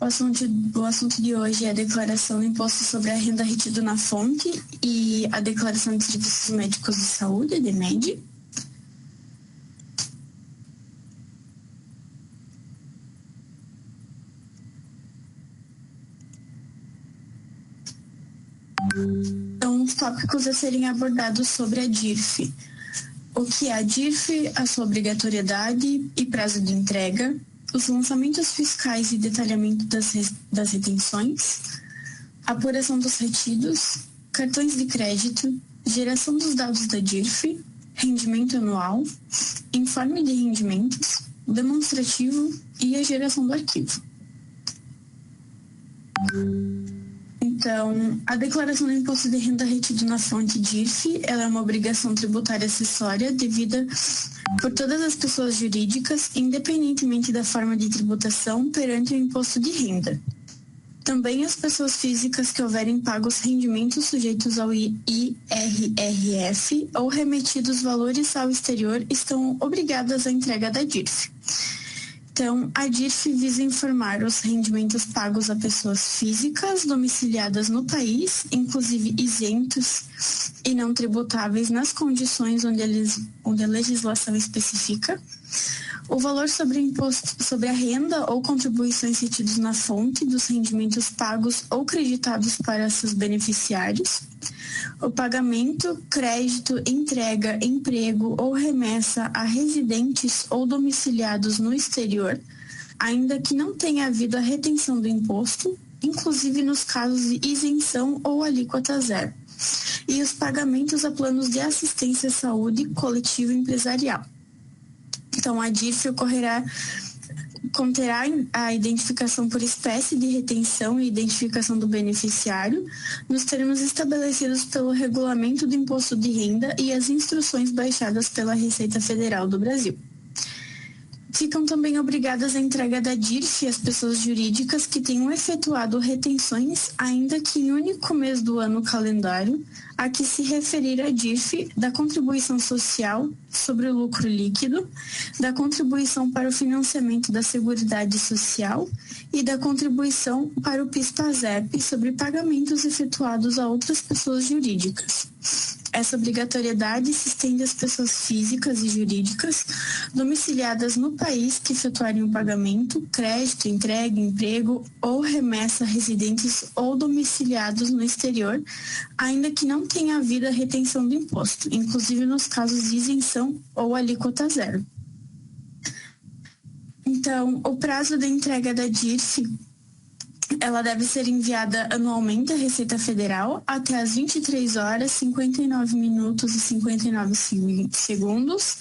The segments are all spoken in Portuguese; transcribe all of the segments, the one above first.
O assunto de hoje é a declaração do imposto sobre a renda retido na fonte e a declaração de serviços médicos de saúde, DMED. Então, os tópicos a serem abordados sobre a DIRF. O que é a DIRF, a sua obrigatoriedade e prazo de entrega, os lançamentos fiscais e detalhamento das retenções, apuração dos retidos, cartões de crédito, geração dos dados da DIRF, rendimento anual, informe de rendimentos, demonstrativo e a geração do arquivo. Então, a declaração do imposto de renda retido na fonte DIRF, ela é uma obrigação tributária acessória devida por todas as pessoas jurídicas, independentemente da forma de tributação perante o imposto de renda. Também as pessoas físicas que houverem pago os rendimentos sujeitos ao IRRF ou remetidos valores ao exterior estão obrigadas à entrega da DIRF. Então, a DIRF visa informar os rendimentos pagos a pessoas físicas domiciliadas no país, inclusive isentos e não tributáveis nas condições onde a legislação especifica, o valor sobre imposto sobre a renda ou contribuições retidos na fonte dos rendimentos pagos ou creditados para seus beneficiários, o pagamento, crédito, entrega, emprego ou remessa a residentes ou domiciliados no exterior, ainda que não tenha havido a retenção do imposto, inclusive nos casos de isenção ou alíquota zero, e os pagamentos a planos de assistência à saúde coletivo empresarial. Então, a DIRF conterá a identificação por espécie de retenção e identificação do beneficiário, nos termos estabelecidos pelo Regulamento do Imposto de Renda e as instruções baixadas pela Receita Federal do Brasil. Ficam também obrigadas à entrega da DIRF as pessoas jurídicas que tenham efetuado retenções, ainda que em único mês do ano calendário, a que se referir a DIRF da contribuição social sobre o lucro líquido, da contribuição para o financiamento da Seguridade Social e da contribuição para o PIS/PASEP sobre pagamentos efetuados a outras pessoas jurídicas. Essa obrigatoriedade se estende às pessoas físicas e jurídicas domiciliadas no país que efetuarem o pagamento, crédito, entrega, emprego ou remessa a residentes ou domiciliados no exterior, ainda que não tenha havido a retenção do imposto, inclusive nos casos de isenção ou alíquota zero. Então, o prazo da entrega da DIRF, ela deve ser enviada anualmente à Receita Federal até às 23 horas, 59 minutos e 59 segundos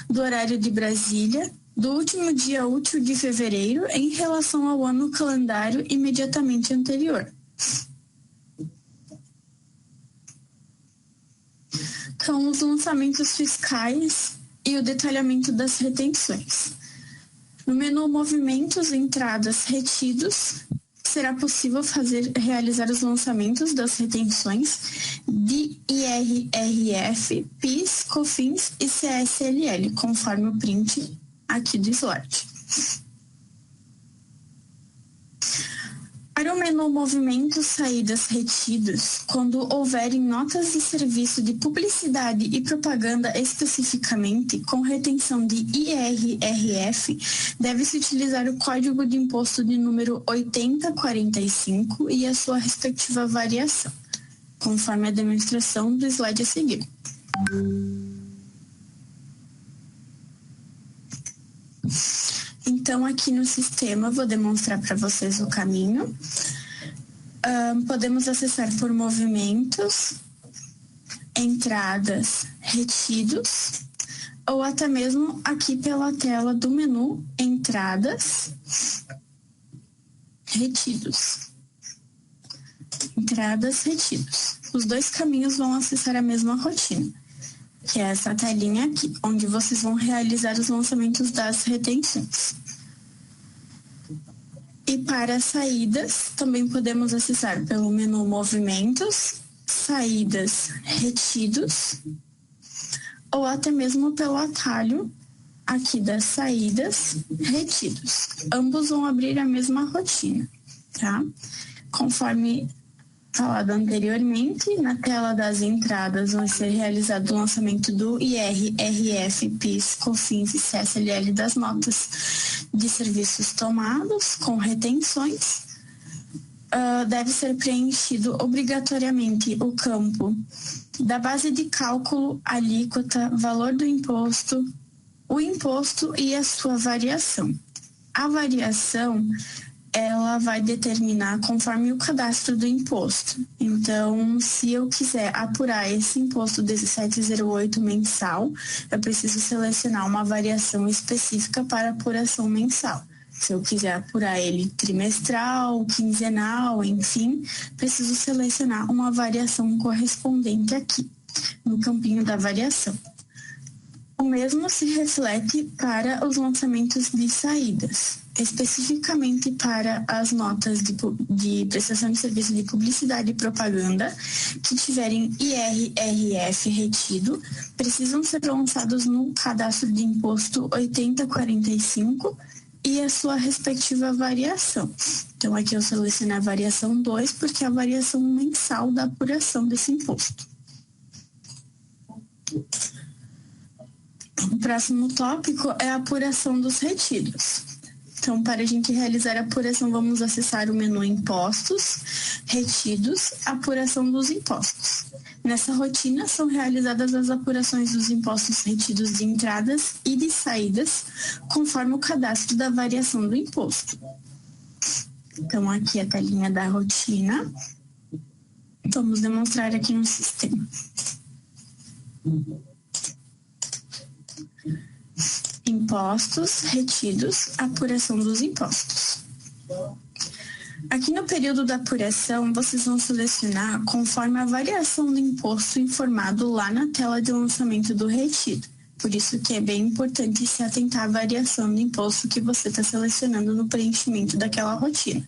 do horário de Brasília, do último dia útil de fevereiro em relação ao ano calendário imediatamente anterior. Então, os lançamentos fiscais e o detalhamento das retenções. No menu Movimentos, Entradas, Retidos, será possível realizar os lançamentos das retenções de IRRF, PIS, COFINS e CSLL, conforme o print aqui do slide. Para o menu Movimentos, Saídas, Retidos, quando houverem notas de serviço de publicidade e propaganda especificamente com retenção de IRRF, deve-se utilizar o Código de Imposto de número 8045 e a sua respectiva variação, conforme a demonstração do slide a seguir. Então, aqui no sistema, vou demonstrar para vocês o caminho. Podemos acessar por movimentos, entradas, retidos, ou até mesmo aqui pela tela do menu entradas, retidos. Entradas, retidos. Os dois caminhos vão acessar a mesma rotina, que é essa telinha aqui, onde vocês vão realizar os lançamentos das retenções. E para saídas, também podemos acessar pelo menu Movimentos, Saídas, Retidos, ou até mesmo pelo atalho aqui das Saídas, Retidos. Ambos vão abrir a mesma rotina. tá? Conforme falado anteriormente, na tela das entradas vai ser realizado o lançamento do IR, RF, PIS, COFINS e CSLL das notas de serviços tomados com retenções. Deve ser preenchido obrigatoriamente o campo da base de cálculo, alíquota, valor do imposto, o imposto e a sua variação. A variação ela vai determinar conforme o cadastro do imposto. Então, se eu quiser apurar esse imposto 1708 mensal, eu preciso selecionar uma variação específica para apuração mensal. Se eu quiser apurar ele trimestral, quinzenal, enfim, preciso selecionar uma variação correspondente aqui, no campinho da variação. O mesmo se reflete para os lançamentos de saídas, especificamente para as notas de prestação de serviço de publicidade e propaganda que tiverem IRRF retido, precisam ser lançados no cadastro de imposto 8045 e a sua respectiva variação. Então, aqui eu selecionei a variação 2, porque é a variação mensal da apuração desse imposto. O próximo tópico é a apuração dos retidos. Então, para a gente realizar a apuração, vamos acessar o menu Impostos, Retidos, Apuração dos Impostos. Nessa rotina, são realizadas as apurações dos impostos retidos de entradas e de saídas, conforme o cadastro da variação do imposto. Então, aqui a telinha da rotina. Vamos demonstrar aqui no sistema. Impostos, retidos, apuração dos impostos. Aqui no período da apuração, vocês vão selecionar conforme a variação do imposto informado lá na tela de lançamento do retido. Por isso que é bem importante se atentar à variação do imposto que você está selecionando no preenchimento daquela rotina.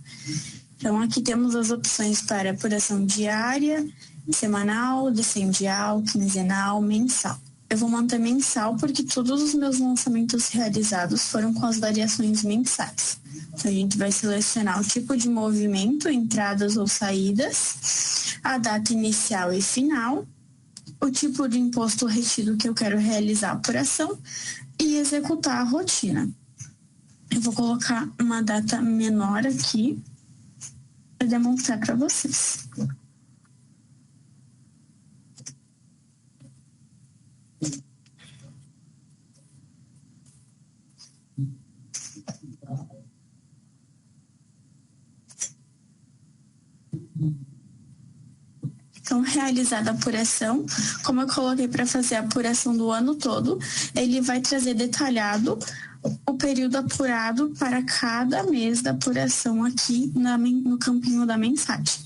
Então, aqui temos as opções para apuração diária, semanal, decendial, quinzenal, mensal. Eu vou manter mensal porque todos os meus lançamentos realizados foram com as variações mensais. Então, a gente vai selecionar o tipo de movimento, entradas ou saídas, a data inicial e final, o tipo de imposto retido que eu quero realizar a apuração e executar a rotina. Eu vou colocar uma data menor aqui para demonstrar para vocês. Então, realizada a apuração, como eu coloquei para fazer a apuração do ano todo, ele vai trazer detalhado o período apurado para cada mês da apuração aqui no campinho da mensagem.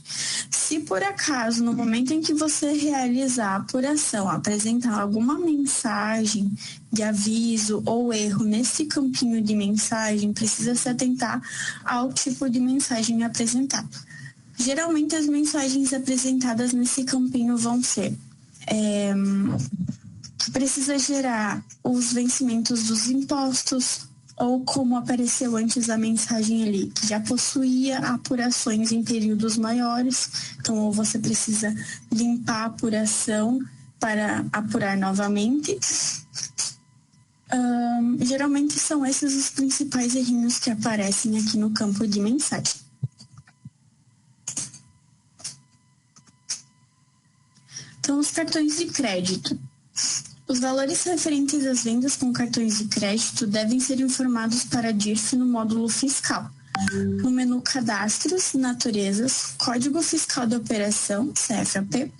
Se por acaso, no momento em que você realizar a apuração, apresentar alguma mensagem de aviso ou erro nesse campinho de mensagem, precisa se atentar ao tipo de mensagem apresentada. Geralmente, as mensagens apresentadas nesse campinho vão ser precisa gerar os vencimentos dos impostos, ou como apareceu antes a mensagem ali, que já possuía apurações em períodos maiores, então ou você precisa limpar a apuração para apurar novamente. Geralmente são esses os principais errinhos que aparecem aqui no campo de mensagem. Então, os cartões de crédito. Os valores referentes às vendas com cartões de crédito devem ser informados para a DIRF no módulo fiscal. No menu Cadastros, Naturezas, Código Fiscal da Operação, CFAP.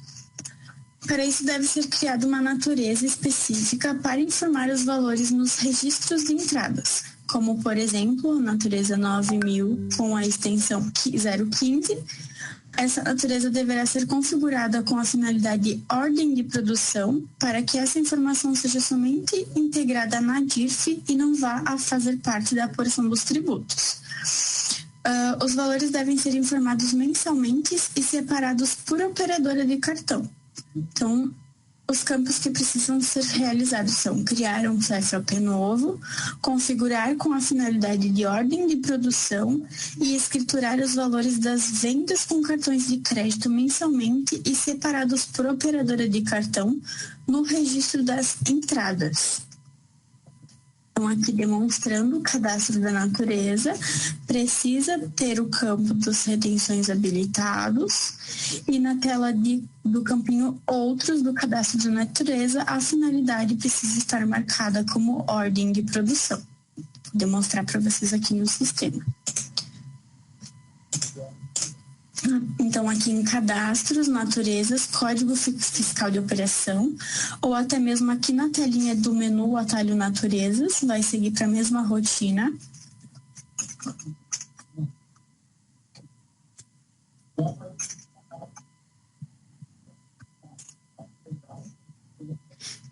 Para isso, deve ser criada uma natureza específica para informar os valores nos registros de entradas, como, por exemplo, a natureza 9000 com a extensão 015. Essa natureza deverá ser configurada com a finalidade de ordem de produção para que essa informação seja somente integrada na DIRF e não vá a fazer parte da apuração dos tributos. Os valores devem ser informados mensalmente e separados por operadora de cartão. Então, Os campos que precisam ser realizados são criar um CFOP novo, configurar com a finalidade de ordem de produção e escriturar os valores das vendas com cartões de crédito mensalmente e separados por operadora de cartão no registro das entradas. Então, aqui demonstrando o cadastro da natureza, precisa ter o campo dos retenções habilitados e na tela do campinho outros do cadastro da natureza, a finalidade precisa estar marcada como ordem de produção. Vou demonstrar para vocês aqui no sistema. Então, aqui em cadastros, naturezas, código fiscal de operação, ou até mesmo aqui na telinha do menu, o atalho naturezas, vai seguir para a mesma rotina.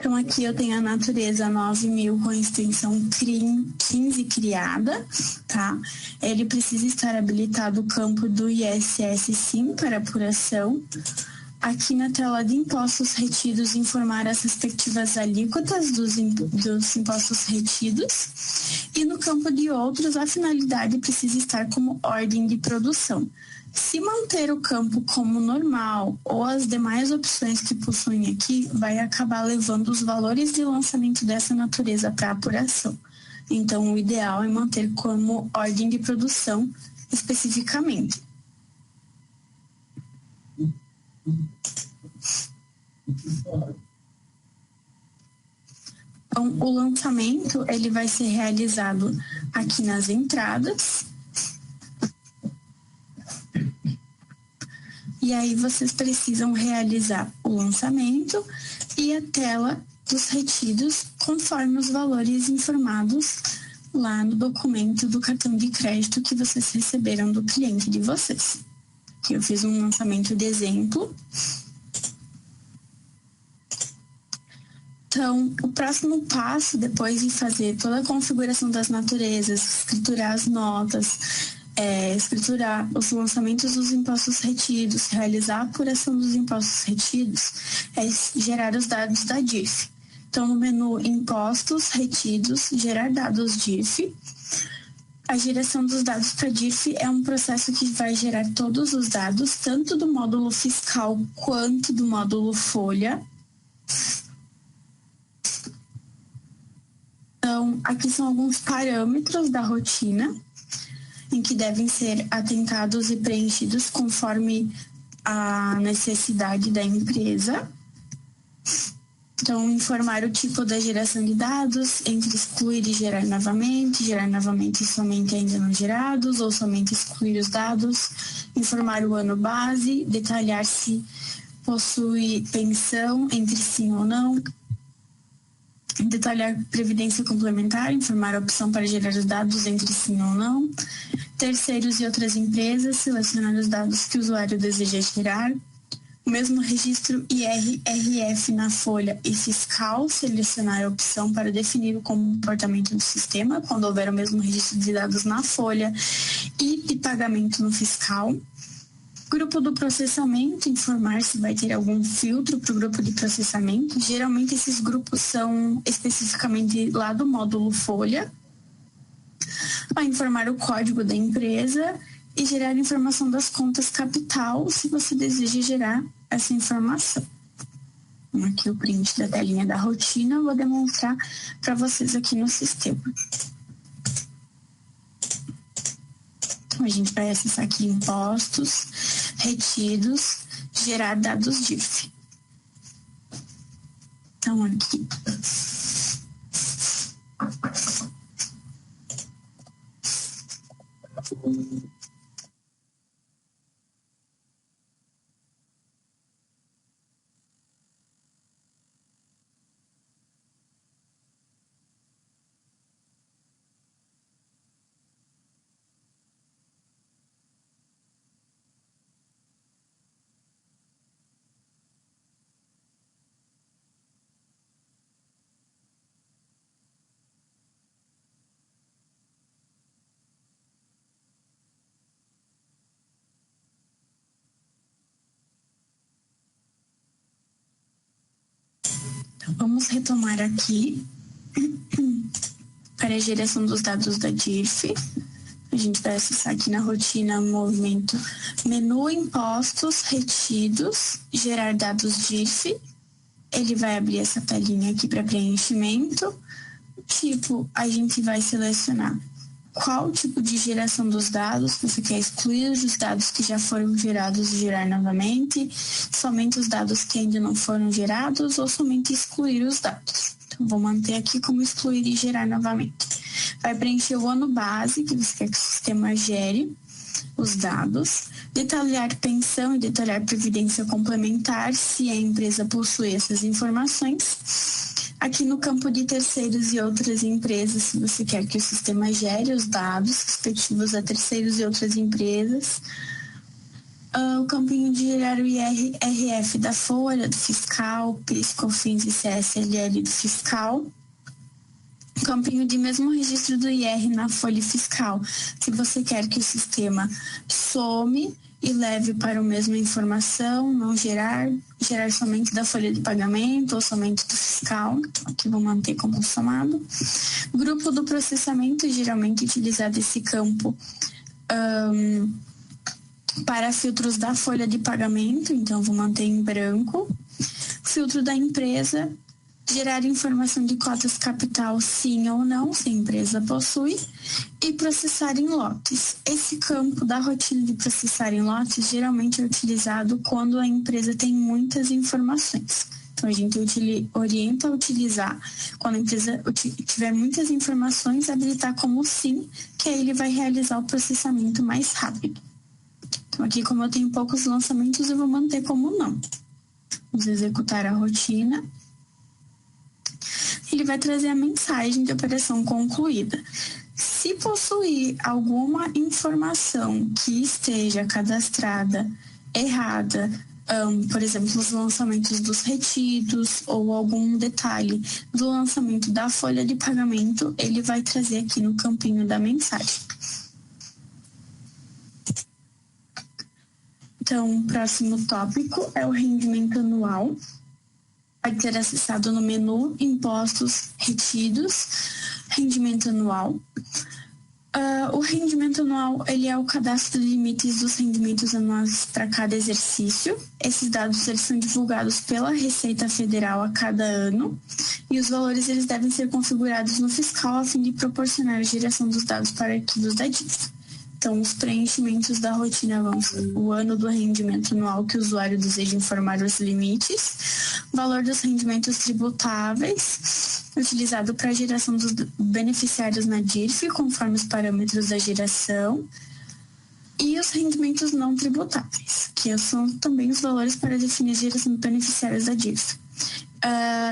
Então, aqui eu tenho a natureza 9.000 com extensão 15 criada, tá? Ele precisa estar habilitado o campo do ISS sim para apuração. Aqui na tela de impostos retidos, informar as respectivas alíquotas dos impostos retidos. E no campo de outros, a finalidade precisa estar como ordem de produção. Se manter o campo como normal ou as demais opções que possuem aqui, vai acabar levando os valores de lançamento dessa natureza para apuração. Então, o ideal é manter como ordem de produção especificamente. Então, o lançamento ele vai ser realizado aqui nas entradas. E aí vocês precisam realizar o lançamento e a tela dos retidos conforme os valores informados lá no documento do cartão de crédito que vocês receberam do cliente de vocês. Aqui eu fiz um lançamento de exemplo. Então, o próximo passo, depois de fazer toda a configuração das naturezas, escriturar as notas, escriturar os lançamentos dos impostos retidos, realizar a apuração dos impostos retidos, é gerar os dados da DIF. Então, no menu Impostos Retidos, gerar dados DIF. A geração dos dados para DIF é um processo que vai gerar todos os dados, tanto do módulo fiscal quanto do módulo folha. Então, aqui são alguns parâmetros da rotina, em que devem ser atentados e preenchidos conforme a necessidade da empresa. Então, informar o tipo da geração de dados, entre excluir e gerar novamente somente ainda não gerados, ou somente excluir os dados, informar o ano base, detalhar se possui pensão, entre sim ou não, detalhar previdência complementar, informar a opção para gerar os dados entre sim ou não, terceiros e outras empresas, selecionar os dados que o usuário deseja gerar, o mesmo registro IR-RF na folha e fiscal, selecionar a opção para definir o comportamento do sistema, quando houver o mesmo registro de dados na folha e de pagamento no fiscal. Grupo do processamento, informar se vai ter algum filtro para o grupo de processamento. Geralmente esses grupos são especificamente lá do módulo folha. Vai informar o código da empresa e gerar informação das contas capital, se você deseja gerar essa informação. Aqui o print da telinha da rotina, vou demonstrar para vocês aqui no sistema. Então, a gente vai acessar aqui impostos, retidos, gerar dados DIF. Então, aqui. Vamos retomar aqui para a geração dos dados da DIRF. A gente vai acessar aqui na rotina movimento menu impostos retidos, gerar dados DIRF. Ele vai abrir essa telinha aqui para preenchimento. Tipo, a gente vai selecionar qual tipo de geração dos dados você quer excluir, os dados que já foram gerados e gerar novamente, somente os dados que ainda não foram gerados ou somente excluir os dados. Então, vou manter aqui como excluir e gerar novamente. Vai preencher o ano base que você quer que o sistema gere os dados, detalhar pensão e detalhar previdência complementar, se a empresa possui essas informações. Aqui no campo de terceiros e outras empresas, se você quer que o sistema gere os dados respectivos a terceiros e outras empresas. O campinho de gerar o IRF da folha, do fiscal, PIS, COFINS e CSLL do fiscal. Campinho de mesmo registro do IR na folha fiscal. Se você quer que o sistema some e leve para a mesma informação, não gerar somente da folha de pagamento ou somente do fiscal. Aqui vou manter como somado. Grupo do processamento, geralmente utilizado esse campo para filtros da folha de pagamento, então vou manter em branco. Filtro da empresa, gerar informação de cotas capital, sim ou não, se a empresa possui, e processar em lotes. Esse campo da rotina de processar em lotes geralmente é utilizado quando a empresa tem muitas informações. Então, a gente orienta a utilizar, quando a empresa tiver muitas informações, habilitar como sim, que aí ele vai realizar o processamento mais rápido. Então, aqui, como eu tenho poucos lançamentos, eu vou manter como não. Vamos executar a rotina. Ele vai trazer a mensagem de operação concluída. Se possuir alguma informação que esteja cadastrada errada, por exemplo, os lançamentos dos retidos ou algum detalhe do lançamento da folha de pagamento, ele vai trazer aqui no campinho da mensagem. Então, o próximo tópico é o rendimento anual. Pode ser acessado no menu Impostos Retidos, Rendimento Anual. O rendimento anual ele é o cadastro de limites dos rendimentos anuais para cada exercício. Esses dados eles são divulgados pela Receita Federal a cada ano e os valores eles devem ser configurados no fiscal a fim de proporcionar a geração dos dados para arquivos da dívida. Então, os preenchimentos da rotina vão ser o ano do rendimento anual que o usuário deseja informar os limites, valor dos rendimentos tributáveis, utilizado para a geração dos beneficiários na DIRF, conforme os parâmetros da geração, e os rendimentos não tributáveis, que são também os valores para definir a geração de beneficiários da DIRF.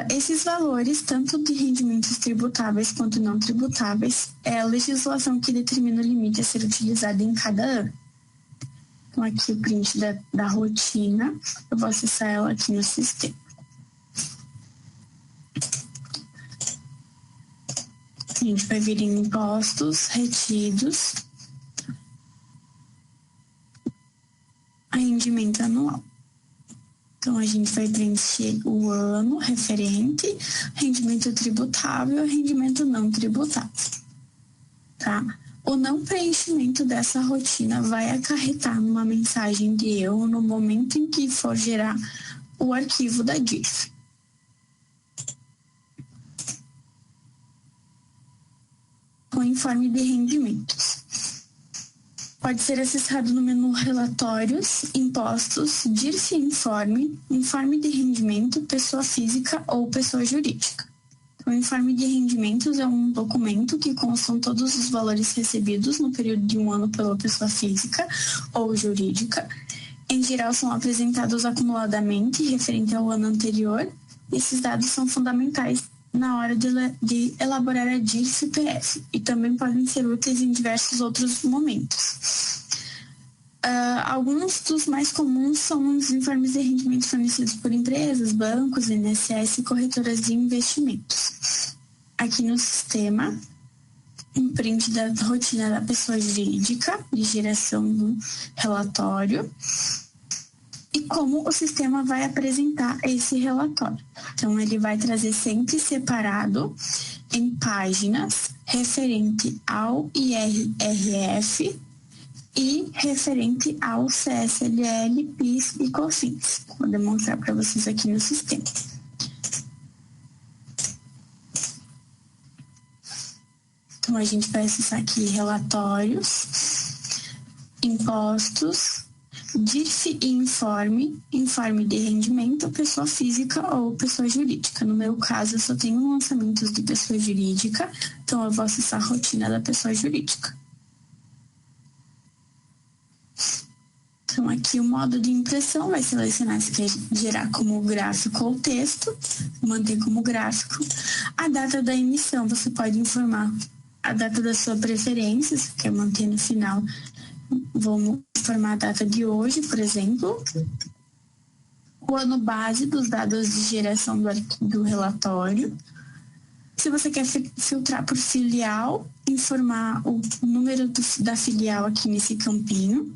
Esses valores, tanto de rendimentos tributáveis quanto não tributáveis, é a legislação que determina o limite a ser utilizado em cada ano. Então, aqui o print da rotina, eu vou acessar ela aqui no sistema. A gente vai vir em impostos, retidos, rendimento anual. Então, a gente vai preencher o ano referente, rendimento tributável e rendimento não tributável, tá? O não preenchimento dessa rotina vai acarretar numa mensagem de erro no momento em que for gerar o arquivo da DIRF. O informe de rendimentos. Pode ser acessado no menu Relatórios, Impostos, DIRF Informe, Informe de Rendimento, Pessoa Física ou Pessoa Jurídica. O informe de rendimentos é um documento que constam todos os valores recebidos no período de um ano pela pessoa física ou jurídica. Em geral, são apresentados acumuladamente, referente ao ano anterior. Esses dados são fundamentais na hora de elaborar a DIRF-PF e também podem ser úteis em diversos outros momentos. Alguns dos mais comuns são os informes de rendimento fornecidos por empresas, bancos, INSS e corretoras de investimentos. Aqui no sistema, um print da rotina da pessoa jurídica de geração do relatório e como o sistema vai apresentar esse relatório. Então, ele vai trazer sempre separado em páginas referente ao IRRF e referente ao CSLL, PIS e COFINS. Vou demonstrar para vocês aqui no sistema. Então, a gente vai acessar aqui relatórios, impostos, DIRF e informe de rendimento, pessoa física ou pessoa jurídica. No meu caso, eu só tenho lançamentos de pessoa jurídica, então eu vou acessar a rotina da pessoa jurídica. Então, aqui o modo de impressão vai selecionar se quer gerar como gráfico ou texto, manter como gráfico. A data da emissão, você pode informar a data da sua preferência, se quer manter no final. Vamos informar a data de hoje, por exemplo. O ano base dos dados de geração do relatório. Se você quer filtrar por filial, informar o número da filial aqui nesse campinho.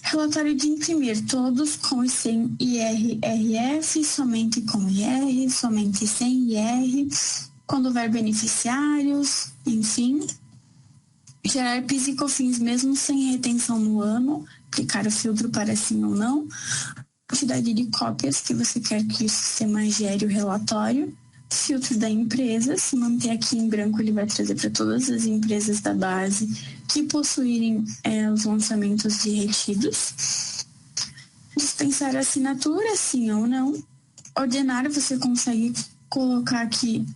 Relatório de imprimir, todos com e sem IRRF, somente com IR, somente sem IR, quando houver beneficiários, enfim. Gerar PIS e COFINS mesmo sem retenção no ano, aplicar o filtro para sim ou não, quantidade de cópias que você quer que o sistema gere o relatório, filtro da empresa, se manter aqui em branco ele vai trazer para todas as empresas da base que possuírem os lançamentos de retidos, dispensar a assinatura, sim ou não, ordenar você consegue colocar aqui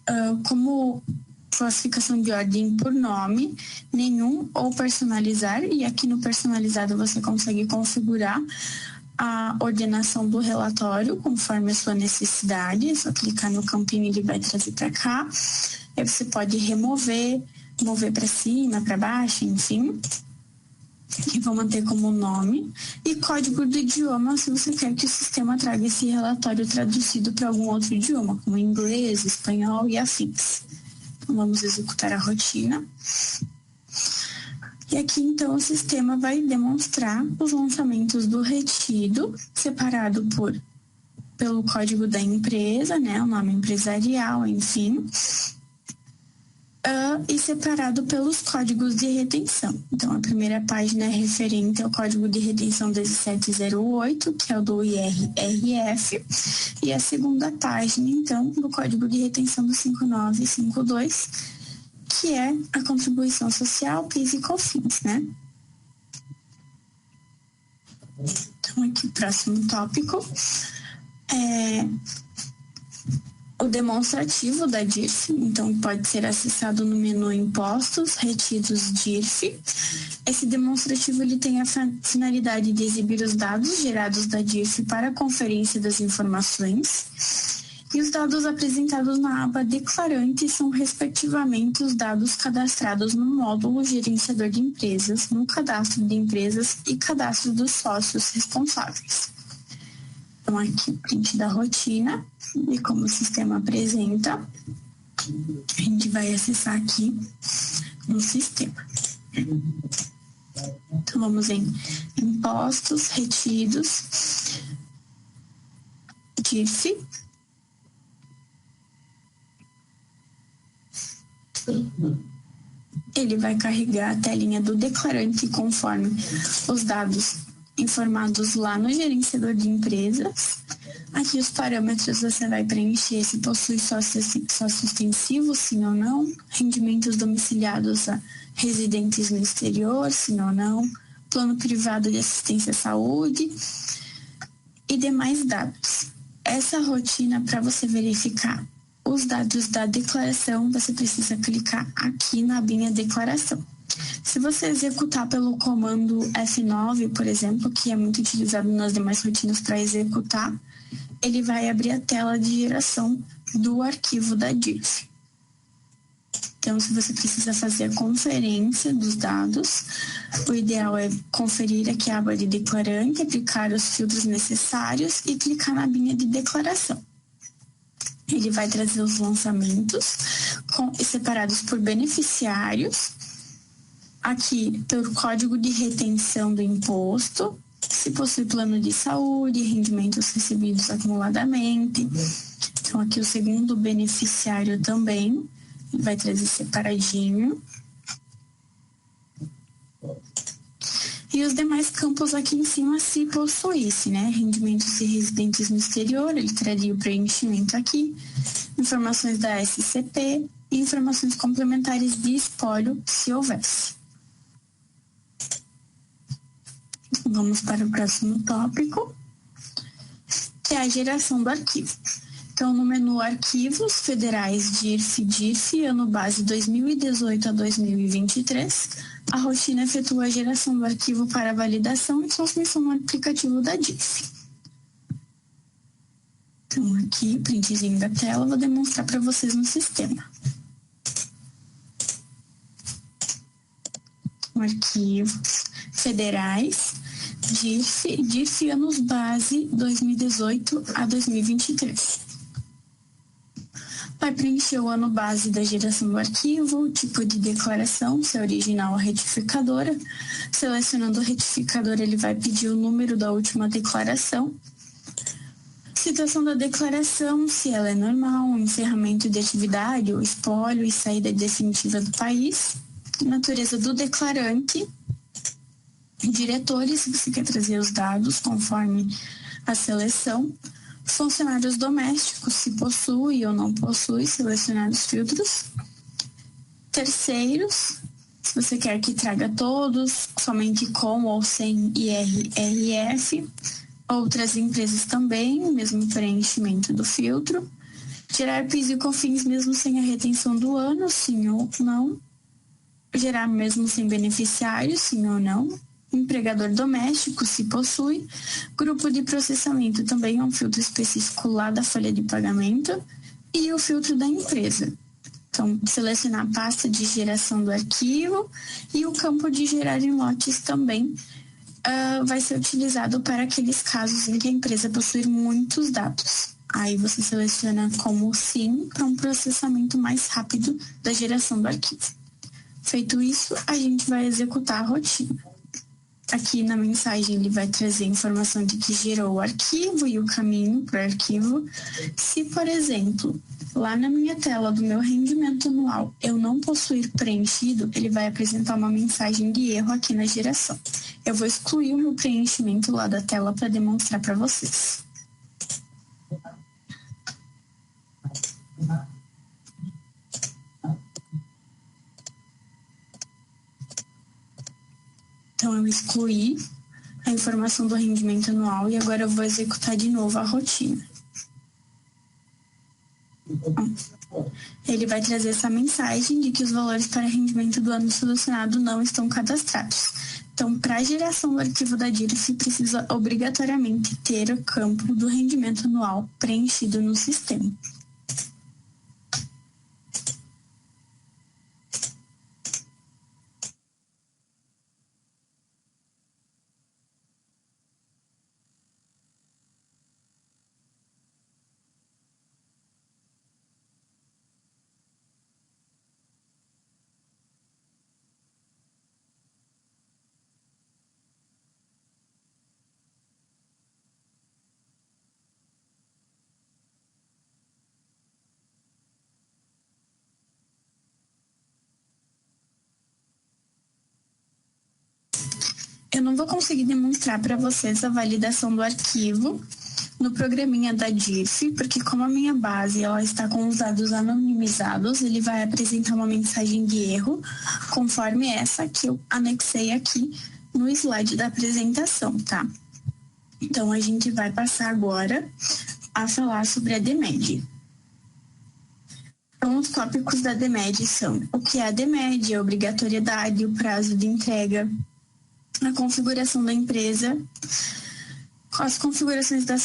como classificação de ordem por nome, nenhum ou personalizar, e aqui no personalizado você consegue configurar a ordenação do relatório conforme a sua necessidade. É só clicar no campinho e ele vai trazer para cá. Aí você pode remover, mover para cima, para baixo, enfim. E vou manter como nome. E código do idioma, se você quer que o sistema traga esse relatório traduzido para algum outro idioma, como inglês, espanhol e afins. Então, vamos executar a rotina. E aqui, então, o sistema vai demonstrar os lançamentos do retido, separado pelo código da empresa, né, o nome empresarial, enfim, e separado pelos códigos de retenção. Então, a primeira página é referente ao código de retenção 1708, que é o do IRRF, e a segunda página, então, do código de retenção do 5952, que é a contribuição social, PIS e COFINS, né? Então, aqui o próximo tópico é o demonstrativo da DIRF. Então, pode ser acessado no menu Impostos, Retidos DIRF. Esse demonstrativo ele tem a finalidade de exibir os dados gerados da DIRF para a conferência das informações. E os dados apresentados na aba Declarante são, respectivamente, os dados cadastrados no módulo Gerenciador de Empresas, no Cadastro de Empresas e Cadastro dos Sócios Responsáveis. Então, aqui o print da rotina e como o sistema apresenta. A gente vai acessar aqui no sistema. Então, vamos em Impostos, Retidos, DIRF. Ele vai carregar a telinha do declarante conforme os dados informados lá no gerenciador de empresas. Aqui os parâmetros você vai preencher se possui sócio extensivo, sim ou não, rendimentos domiciliados a residentes no exterior, sim ou não, plano privado de assistência à saúde e demais dados. Essa rotina, para você verificar os dados da declaração, você precisa clicar aqui na abinha declaração. Se você executar pelo comando F9, por exemplo, que é muito utilizado nas demais rotinas para executar, ele vai abrir a tela de geração do arquivo da DIRF. Então, se você precisa fazer a conferência dos dados, o ideal é conferir aqui a aba de declarante, aplicar os filtros necessários e clicar na abinha de declaração. Ele vai trazer os lançamentos separados por beneficiários, aqui pelo código de retenção do imposto, se possui plano de saúde, rendimentos recebidos acumuladamente. Então, aqui o segundo beneficiário também vai trazer separadinho. E os demais campos aqui em cima, se possuísse, né? Rendimentos de residentes no exterior, ele traria o preenchimento aqui. Informações da SCP e informações complementares de espólio, se houvesse. Vamos para o próximo tópico, que é a geração do arquivo. Então, no menu Arquivos Federais DIRF, ano base 2018 a 2023, a rotina efetua a geração do arquivo para validação e transmissão no aplicativo da DIRF. Então, aqui, printzinho da tela, vou demonstrar para vocês no sistema. Arquivos Federais DIRF anos base 2018 a 2023. Vai preencher o ano base da geração do arquivo, o tipo de declaração, se é original ou retificadora. Selecionando o retificador, ele vai pedir o número da última declaração. Situação da declaração, se ela é normal, encerramento de atividade, ou espólio e saída definitiva do país. Natureza do declarante. Diretores, se você quer trazer os dados conforme a seleção. Funcionários domésticos, se possui ou não possui, selecionar os filtros. Terceiros, se você quer que traga todos, somente com ou sem IRRF. Outras empresas também, mesmo preenchimento do filtro. Gerar PIS e COFINS mesmo sem a retenção do ano, sim ou não. Gerar mesmo sem beneficiário, sim ou não. Empregador doméstico, se possui. Grupo de processamento também é um filtro específico lá da folha de pagamento. E o filtro da empresa. Então, selecionar a pasta de geração do arquivo e o campo de gerar em lotes também vai ser utilizado para aqueles casos em que a empresa possui muitos dados. Aí você seleciona como sim para um processamento mais rápido da geração do arquivo. Feito isso, a gente vai executar a rotina. Aqui na mensagem ele vai trazer informação de que gerou o arquivo e o caminho para o arquivo. Se, por exemplo, lá na minha tela do meu rendimento anual eu não possuir preenchido, ele vai apresentar uma mensagem de erro aqui na geração. Eu vou excluir o meu preenchimento lá da tela para demonstrar para vocês. Então, eu excluí a informação do rendimento anual e agora eu vou executar de novo a rotina. Ele vai trazer essa mensagem de que os valores para rendimento do ano selecionado não estão cadastrados. Então, para a geração do arquivo da DIRF, precisa obrigatoriamente ter o campo do rendimento anual preenchido no sistema. Eu não vou conseguir demonstrar para vocês a validação do arquivo no programinha da DIRF, porque como a minha base ela está com os dados anonimizados, ele vai apresentar uma mensagem de erro, conforme essa que eu anexei aqui no slide da apresentação, tá? Então, a gente vai passar agora a falar sobre a DMED. Então, os tópicos da DMED são o que é a DMED, a obrigatoriedade, o prazo de entrega, a configuração da empresa, as configurações da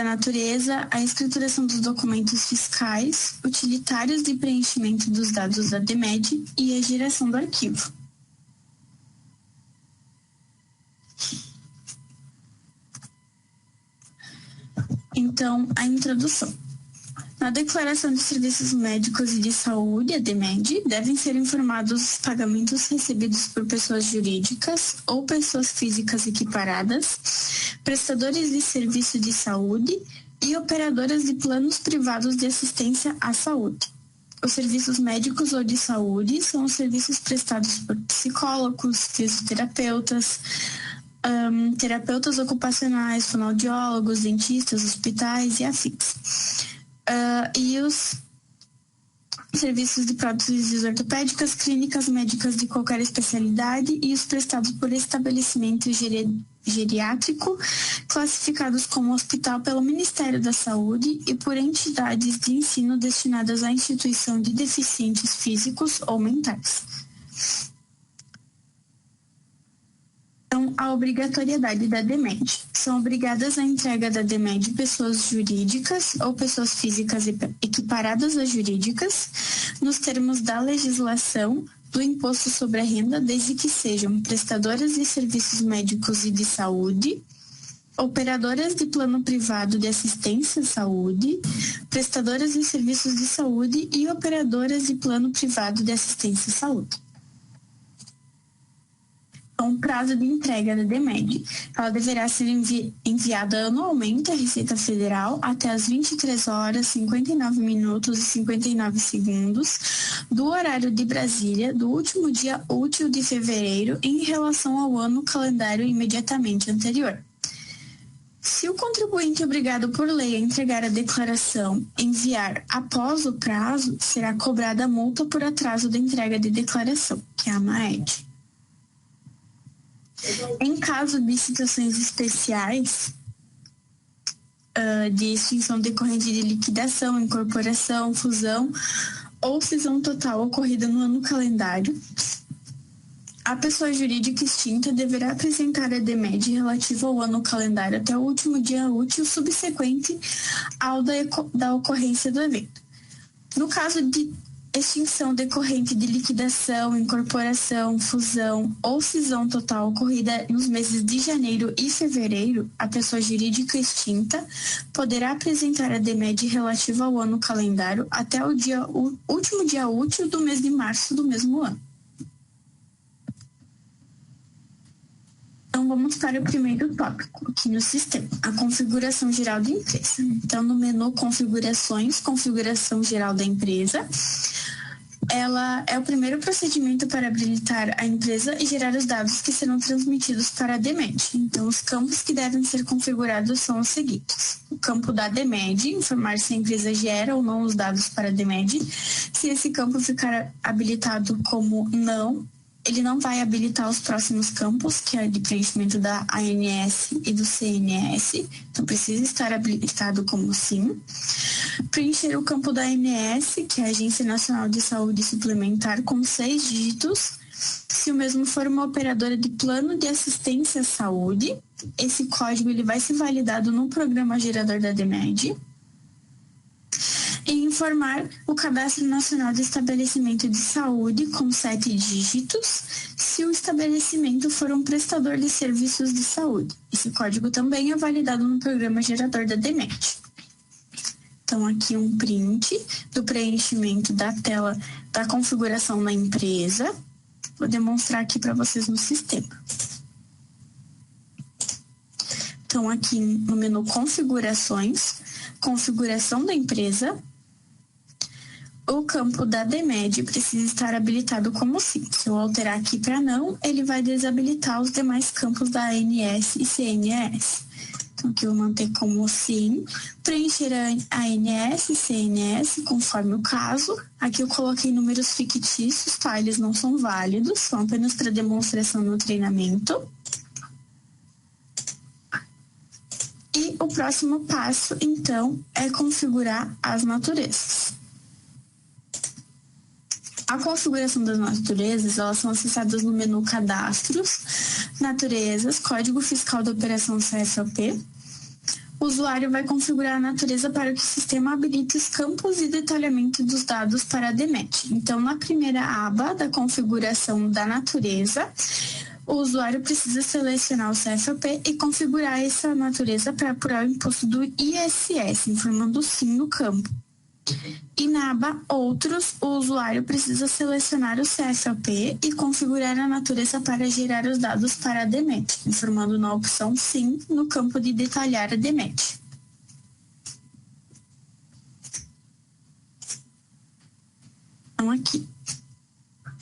natureza, a escrituração dos documentos fiscais, utilitários de preenchimento dos dados da DMED e a geração do arquivo. Então, a introdução. Na declaração de serviços médicos e de saúde, a DMED, devem ser informados os pagamentos recebidos por pessoas jurídicas ou pessoas físicas equiparadas, prestadores de serviço de saúde e operadoras de planos privados de assistência à saúde. Os serviços médicos ou de saúde são os serviços prestados por psicólogos, fisioterapeutas, terapeutas ocupacionais, fonoaudiólogos, dentistas, hospitais e afins. E os serviços de próteses ortopédicas, clínicas médicas de qualquer especialidade e os prestados por estabelecimento geriátrico, classificados como hospital pelo Ministério da Saúde e por entidades de ensino destinadas à instituição de deficientes físicos ou mentais. Então, a obrigatoriedade da DMED. São obrigadas à entrega da DMED pessoas jurídicas ou pessoas físicas equiparadas a jurídicas, nos termos da legislação do Imposto sobre a Renda, desde que sejam prestadoras de serviços médicos e de saúde, operadoras de plano privado de assistência à saúde, prestadoras de serviços de saúde e operadoras de plano privado de assistência à saúde. O prazo de entrega da DMED. Ela deverá ser enviada anualmente à Receita Federal até as 23 horas, 59 minutos e 59 segundos do horário de Brasília do último dia útil de fevereiro em relação ao ano calendário imediatamente anterior. Se o contribuinte obrigado por lei a entregar a declaração enviar após o prazo, será cobrada a multa por atraso da entrega de declaração, que é a MAED. Em caso de situações especiais de extinção decorrente de liquidação, incorporação, fusão ou cisão total ocorrida no ano calendário, a pessoa jurídica extinta deverá apresentar a DMED relativa ao ano calendário até o último dia útil subsequente ao da ocorrência do evento. No caso de extinção decorrente de liquidação, incorporação, fusão ou cisão total ocorrida nos meses de janeiro e fevereiro, a pessoa jurídica extinta poderá apresentar a DMED relativa ao ano calendário até o último dia útil do mês de março do mesmo ano. Então, vamos para o primeiro tópico aqui no sistema, a configuração geral da empresa. Então, no menu Configurações, Configuração Geral da Empresa, ela é o primeiro procedimento para habilitar a empresa e gerar os dados que serão transmitidos para a DMED. Então, os campos que devem ser configurados são os seguintes. O campo da DMED, informar se a empresa gera ou não os dados para a DMED. Se esse campo ficar habilitado como não, ele não vai habilitar os próximos campos, que é de preenchimento da ANS e do CNS, então precisa estar habilitado como sim. Preencher o campo da ANS, que é a Agência Nacional de Saúde Suplementar, com 6 dígitos, se o mesmo for uma operadora de plano de assistência à saúde. Esse código ele vai ser validado no programa gerador da DMED. E informar o Cadastro Nacional de Estabelecimento de Saúde com 7 dígitos, se o estabelecimento for um prestador de serviços de saúde. Esse código também é validado no programa gerador da DMED. Então, aqui um print do preenchimento da tela da configuração da empresa. Vou demonstrar aqui para vocês no sistema. Então, aqui no menu Configurações, Configuração da empresa, o campo da DMED precisa estar habilitado como sim. Se eu alterar aqui para não, ele vai desabilitar os demais campos da ANS e CNS. Então, aqui eu vou manter como sim. Preencher a ANS e CNS conforme o caso. Aqui eu coloquei números fictícios, tá? Eles não são válidos, são apenas para demonstração no treinamento. E o próximo passo, então, é configurar as naturezas. A configuração das naturezas, elas são acessadas no menu Cadastros, Naturezas, Código Fiscal da Operação CFOP. O usuário vai configurar a natureza para que o sistema habilite os campos e detalhamento dos dados para a DMED. Então, na primeira aba da configuração da natureza, o usuário precisa selecionar o CFOP e configurar essa natureza para apurar o imposto do ISS, informando sim no campo. E na aba Outros, o usuário precisa selecionar o CFOP e configurar a natureza para gerar os dados para a DMED, informando na opção Sim no campo de detalhar a DMED. Então, aqui,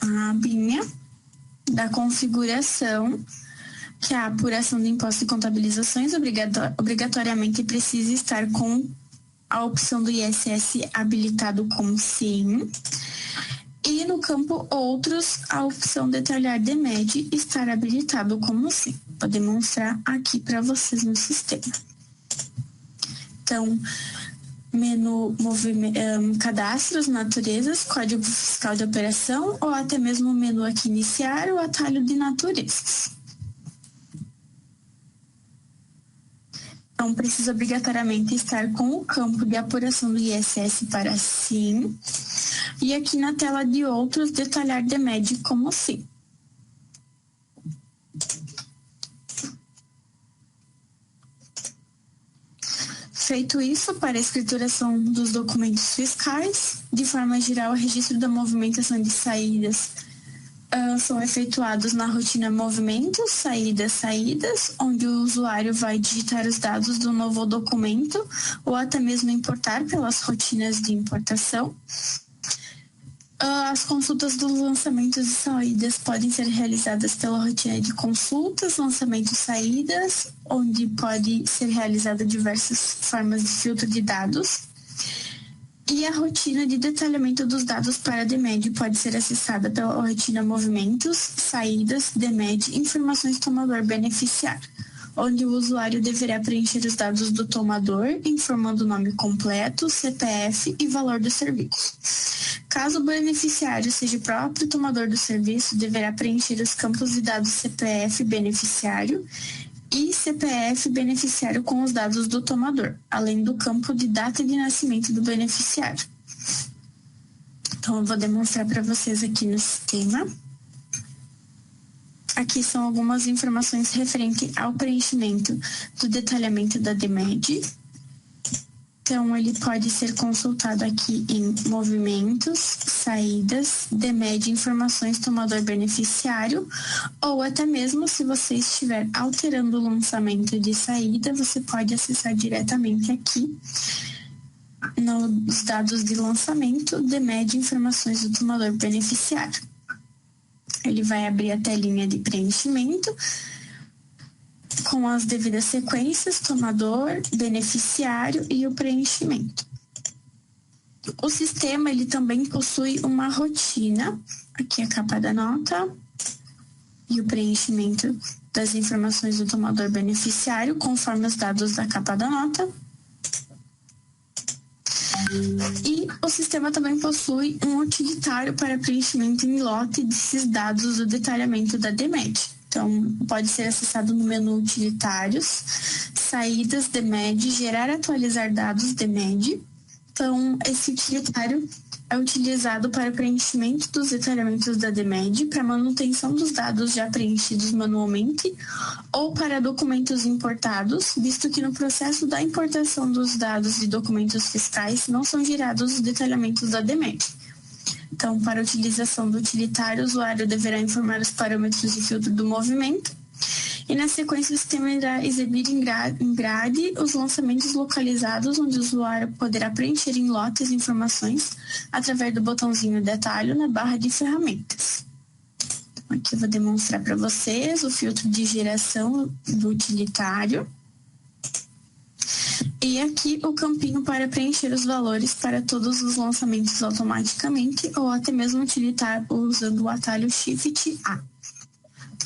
a abinha da configuração, que a apuração do imposto e contabilizações obrigatoriamente precisa estar com a opção do ISS habilitado com Sim. E no campo Outros, a opção Detalhar DMED estar habilitado como Sim. Vou demonstrar aqui para vocês no sistema. Então, menu Cadastros, Naturezas, Código Fiscal de Operação, ou até mesmo o menu aqui Iniciar, o atalho de Naturezas. Então, precisa obrigatoriamente estar com o campo de apuração do ISS para Sim. E aqui na tela de Outros, detalhar DMED como Sim. Feito isso, para a escrituração dos documentos fiscais, de forma geral, o registro da movimentação de saídas são efetuados na rotina movimentos, saídas, onde o usuário vai digitar os dados do novo documento ou até mesmo importar pelas rotinas de importação. As consultas dos lançamentos e saídas podem ser realizadas pela rotina de consultas, lançamentos e saídas, onde pode ser realizada diversas formas de filtro de dados. E a rotina de detalhamento dos dados para a DMED pode ser acessada pela rotina Movimentos, Saídas, DMED, Informações Tomador Beneficiário, onde o usuário deverá preencher os dados do tomador, informando o nome completo, CPF e valor do serviço. Caso o beneficiário seja o próprio tomador do serviço, deverá preencher os campos de dados CPF beneficiário e CPF beneficiário com os dados do tomador, além do campo de data de nascimento do beneficiário. Então, eu vou demonstrar para vocês aqui no sistema. Aqui são algumas informações referentes ao preenchimento do detalhamento da DMED. Então, ele pode ser consultado aqui em Movimentos, Saídas, DMED, Informações Tomador Beneficiário, ou até mesmo se você estiver alterando o lançamento de saída, você pode acessar diretamente aqui nos dados de lançamento, DMED, Informações do Tomador Beneficiário. Ele vai abrir a telinha de preenchimento, com as devidas sequências, tomador, beneficiário e o preenchimento. O sistema, ele também possui uma rotina, aqui a capa da nota, e o preenchimento das informações do tomador beneficiário, conforme os dados da capa da nota. E o sistema também possui um utilitário para preenchimento em lote desses dados do detalhamento da DMED. Então, pode ser acessado no menu Utilitários, Saídas, DMED, Gerar e Atualizar Dados, DMED. Então, esse utilitário é utilizado para preenchimento dos detalhamentos da DMED, para manutenção dos dados já preenchidos manualmente ou para documentos importados, visto que no processo da importação dos dados de documentos fiscais não são gerados os detalhamentos da DMED. Então, para a utilização do utilitário, o usuário deverá informar os parâmetros de filtro do movimento e, na sequência, o sistema irá exibir em grade os lançamentos localizados, onde o usuário poderá preencher em lote as informações através do botãozinho Detalhe na barra de ferramentas. Então, aqui eu vou demonstrar para vocês o filtro de geração do utilitário. E aqui o campinho para preencher os valores para todos os lançamentos automaticamente ou até mesmo utilitar usando o atalho Shift A.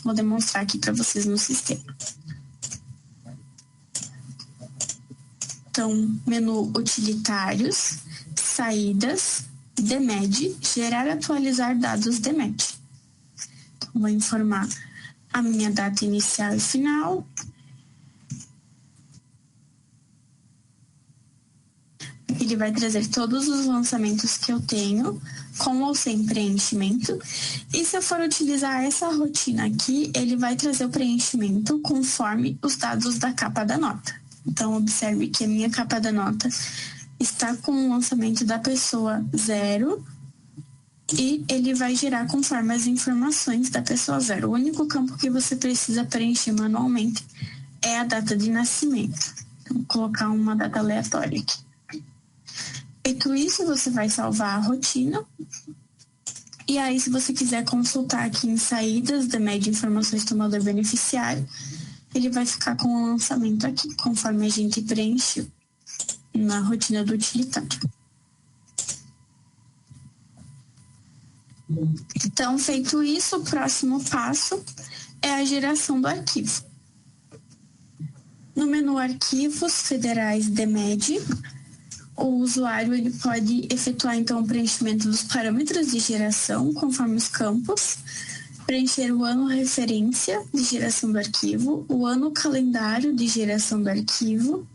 Vou demonstrar aqui para vocês no sistema. Então, menu Utilitários, Saídas, DMED, Gerar e Atualizar Dados DMED. Então, vou informar a minha data inicial e final. Ele vai trazer todos os lançamentos que eu tenho, com ou sem preenchimento. E se eu for utilizar essa rotina aqui, ele vai trazer o preenchimento conforme os dados da capa da nota. Então, observe que a minha capa da nota está com o lançamento da pessoa 0 e ele vai gerar conforme as informações da pessoa 0. O único campo que você precisa preencher manualmente é a data de nascimento. Então, vou colocar uma data aleatória aqui. Feito isso, você vai salvar a rotina. E aí, se você quiser consultar aqui em saídas, DMED informações tomador beneficiário, ele vai ficar com o lançamento aqui, conforme a gente preenche na rotina do utilitário. Então, feito isso, o próximo passo é a geração do arquivo. No menu Arquivos Federais DMED, o usuário ele pode efetuar, então, o preenchimento dos parâmetros de geração, conforme os campos, preencher o ano referência de geração do arquivo, o ano calendário de geração do arquivo,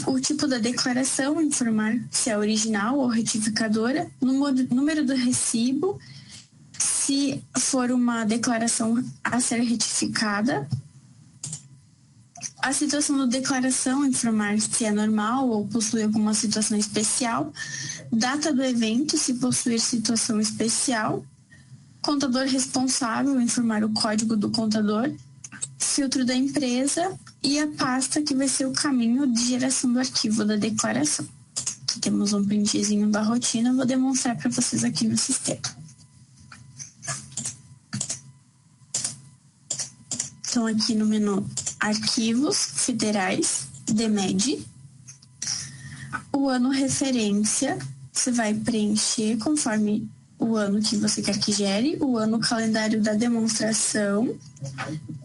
o tipo da declaração, informar se é original ou retificadora, número do recibo, se for uma declaração a ser retificada, a situação da declaração, informar se é normal ou possui alguma situação especial, data do evento, se possuir situação especial, contador responsável, informar o código do contador, filtro da empresa e a pasta que vai ser o caminho de geração do arquivo da declaração. Aqui temos um printzinho da rotina, vou demonstrar para vocês aqui no sistema. Então, aqui no menu Arquivos Federais, DMED, o ano referência, você vai preencher conforme o ano que você quer que gere, o ano calendário da demonstração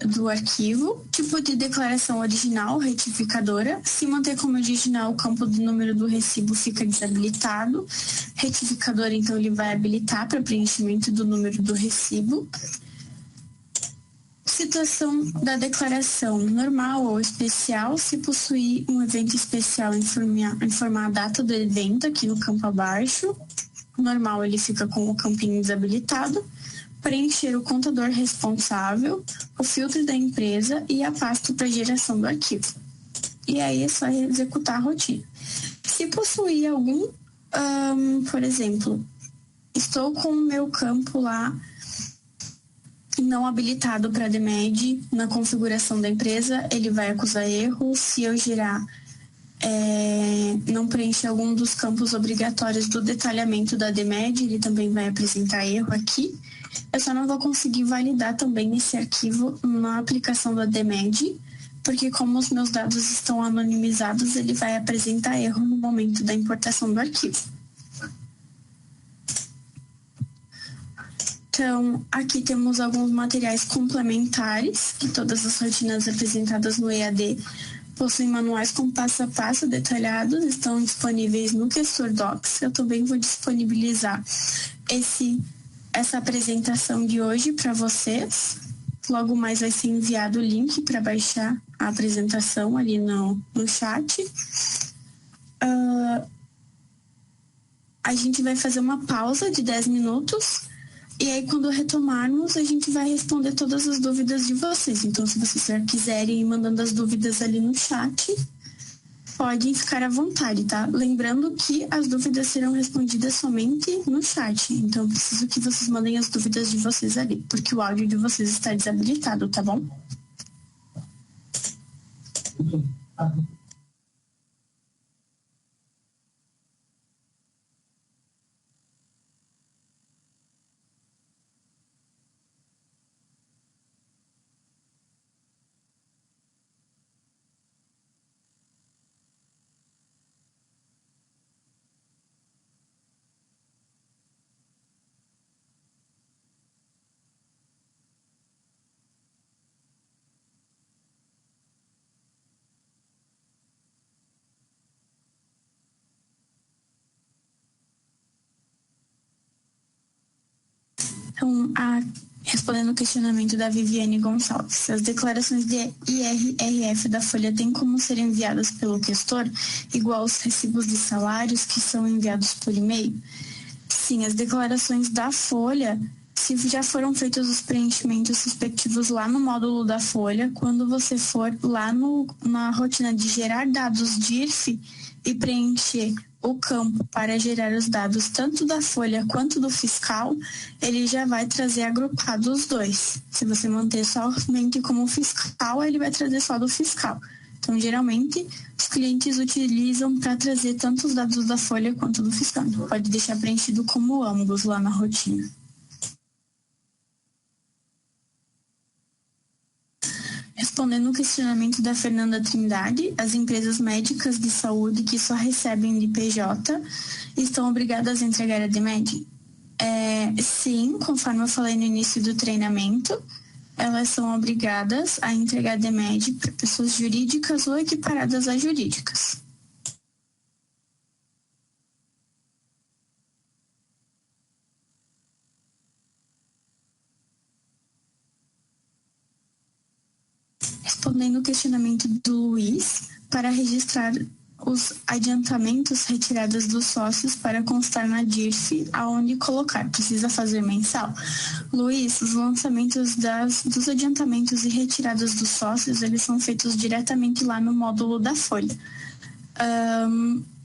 do arquivo, tipo de declaração original, retificadora, se manter como original, o campo do número do recibo fica desabilitado, retificador, então ele vai habilitar para preenchimento do número do recibo. Situação da declaração normal ou especial, se possuir um evento especial, informar a data do evento aqui no campo abaixo. Normal, ele fica com o campinho desabilitado. Preencher o contador responsável, o filtro da empresa e a pasta para geração do arquivo. E aí é só executar a rotina. Se possuir algum, por exemplo, estou com o meu campo lá não habilitado para DMED na configuração da empresa, ele vai acusar erro. Se eu girar, não preencher algum dos campos obrigatórios do detalhamento da DMED, ele também vai apresentar erro aqui. Eu só não vou conseguir validar também esse arquivo na aplicação da DMED, porque como os meus dados estão anonimizados, ele vai apresentar erro no momento da importação do arquivo. Então, aqui temos alguns materiais complementares, que todas as rotinas apresentadas no EAD possuem manuais com passo a passo detalhados, estão disponíveis no Questor Docs. Eu também vou disponibilizar essa apresentação de hoje para vocês. Logo mais vai ser enviado o link para baixar a apresentação ali no chat. A gente vai fazer uma pausa de 10 minutos. E aí, quando retomarmos, a gente vai responder todas as dúvidas de vocês. Então, se vocês quiserem ir mandando as dúvidas ali no chat, podem ficar à vontade, tá? Lembrando que as dúvidas serão respondidas somente no chat. Então, eu preciso que vocês mandem as dúvidas de vocês ali, porque o áudio de vocês está desabilitado, tá bom? Então, respondendo o questionamento da Viviane Gonçalves, as declarações de IRRF da Folha têm como ser enviadas pelo questor, igual aos recibos de salários que são enviados por e-mail? Sim, as declarações da Folha, se já foram feitos os preenchimentos respectivos lá no módulo da Folha, quando você for lá na rotina de gerar dados DIRF, e preencher o campo para gerar os dados tanto da folha quanto do fiscal, ele já vai trazer agrupado os dois. Se você manter somente como fiscal, ele vai trazer só do fiscal. Então, geralmente, os clientes utilizam para trazer tanto os dados da folha quanto do fiscal. Então, pode deixar preenchido como ambos lá na rotina. Respondendo o questionamento da Fernanda Trindade, as empresas médicas de saúde que só recebem de PJ estão obrigadas a entregar a DMED? Sim, conforme eu falei no início do treinamento, elas são obrigadas a entregar a DMED para pessoas jurídicas ou equiparadas a jurídicas. Respondendo o questionamento do Luiz, para registrar os adiantamentos retirados dos sócios para constar na DIRF, aonde colocar? Precisa fazer mensal? Luiz, os lançamentos dos adiantamentos e retiradas dos sócios, eles são feitos diretamente lá no módulo da folha.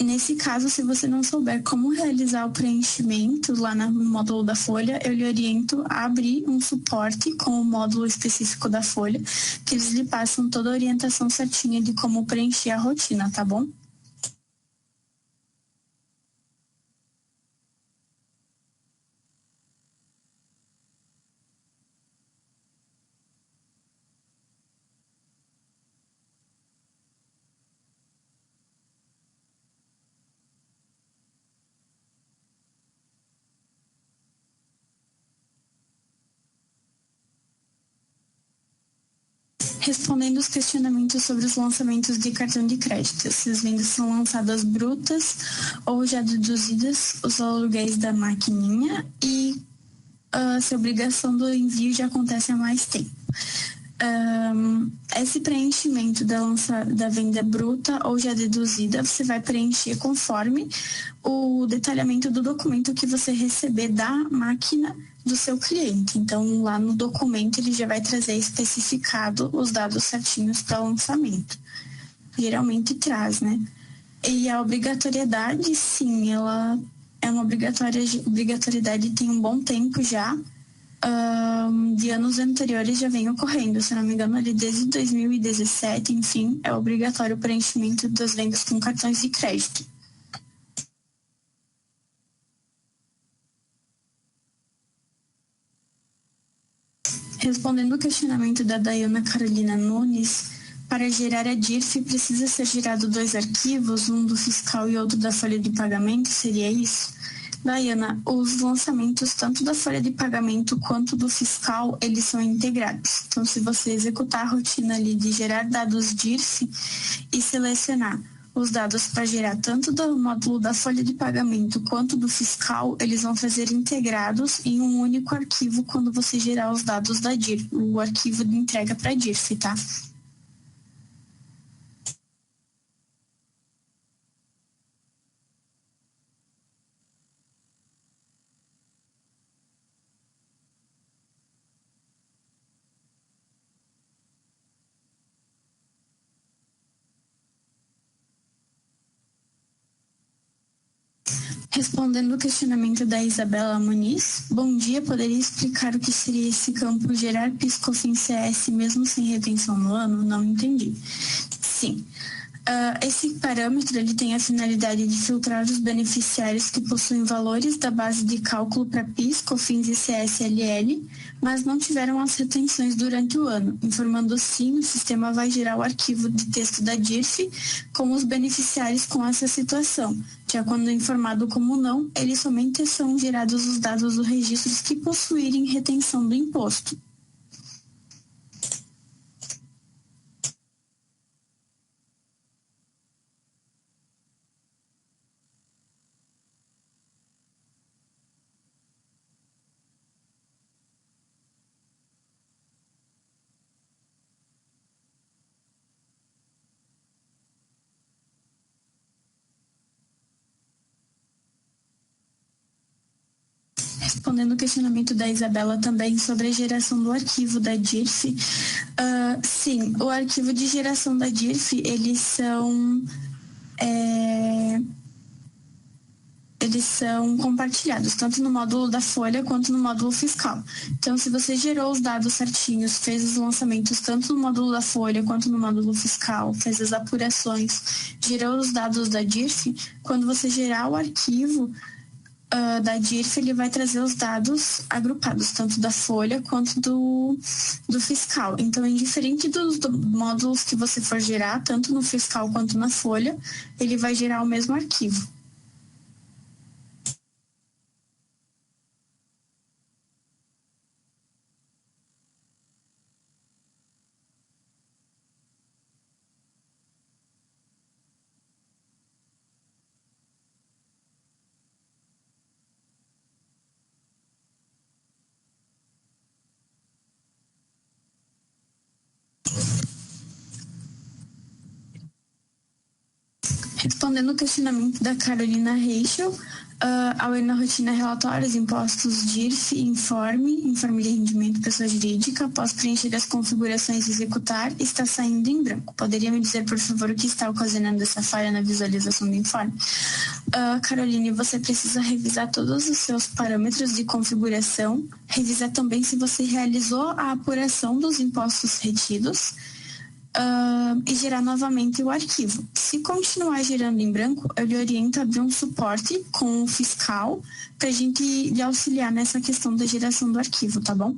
Nesse caso, se você não souber como realizar o preenchimento lá no módulo da folha, eu lhe oriento a abrir um suporte com o módulo específico da folha, que eles lhe passam toda a orientação certinha de como preencher a rotina, tá bom? Respondendo os questionamentos sobre os lançamentos de cartão de crédito, se as vendas são lançadas brutas ou já deduzidas os aluguéis da maquininha e se a obrigação do envio já acontece há mais tempo. Esse preenchimento da venda bruta ou já deduzida, você vai preencher conforme o detalhamento do documento que você receber da máquina do seu cliente. Então, lá no documento, ele já vai trazer especificado os dados certinhos para lançamento. Geralmente traz, né? E a obrigatoriedade, sim, ela é uma obrigatoriedade tem um bom tempo já. De anos anteriores já vem ocorrendo, se não me engano, ali desde 2017, enfim, é obrigatório o preenchimento das vendas com cartões de crédito. Respondendo o questionamento da Dayana Carolina Nunes, para gerar a DIRF precisa ser gerado 2 arquivos, um do fiscal e outro da folha de pagamento, seria isso? Dayana, os lançamentos tanto da folha de pagamento quanto do fiscal, eles são integrados. Então, se você executar a rotina ali de gerar dados DIRF e selecionar os dados para gerar tanto do módulo da folha de pagamento quanto do fiscal, eles vão fazer integrados em um único arquivo quando você gerar os dados da DIRF, o arquivo de entrega para a DIRF, tá? Respondendo o questionamento da Isabela Muniz, bom dia, poderia explicar o que seria esse campo gerar PIS/COFINS/CS mesmo sem retenção no ano? Não entendi. Sim. Esse parâmetro ele tem a finalidade de filtrar os beneficiários que possuem valores da base de cálculo para PIS, COFINS e CSLL, mas não tiveram as retenções durante o ano. Informando assim, o sistema vai gerar o arquivo de texto da DIRF com os beneficiários com essa situação. Já quando informado como não, eles somente são gerados os dados dos registros que possuírem retenção do imposto. Respondendo o questionamento da Isabela também sobre a geração do arquivo da DIRF, sim, o arquivo de geração da DIRF, eles são eles são compartilhados, tanto no módulo da folha quanto no módulo fiscal. Então, se você gerou os dados certinhos, fez os lançamentos tanto no módulo da folha quanto no módulo fiscal, fez as apurações, gerou os dados da DIRF, quando você gerar o arquivo da DIRF, ele vai trazer os dados agrupados, tanto da folha quanto do fiscal. Então, indiferente dos módulos que você for gerar, tanto no fiscal quanto na folha, ele vai gerar o mesmo arquivo. Respondendo o questionamento da Carolina Reichel, ao ir na rotina relatórios, impostos DIRF, informe de rendimento pessoa jurídica, após preencher as configurações e executar, está saindo em branco. Poderia me dizer, por favor, o que está ocasionando essa falha na visualização do informe? Caroline, você precisa revisar todos os seus parâmetros de configuração, revisar também se você realizou a apuração dos impostos retidos, e gerar novamente o arquivo. Se continuar gerando em branco, eu lhe oriento a abrir um suporte com o fiscal para a gente lhe auxiliar nessa questão da geração do arquivo, tá bom?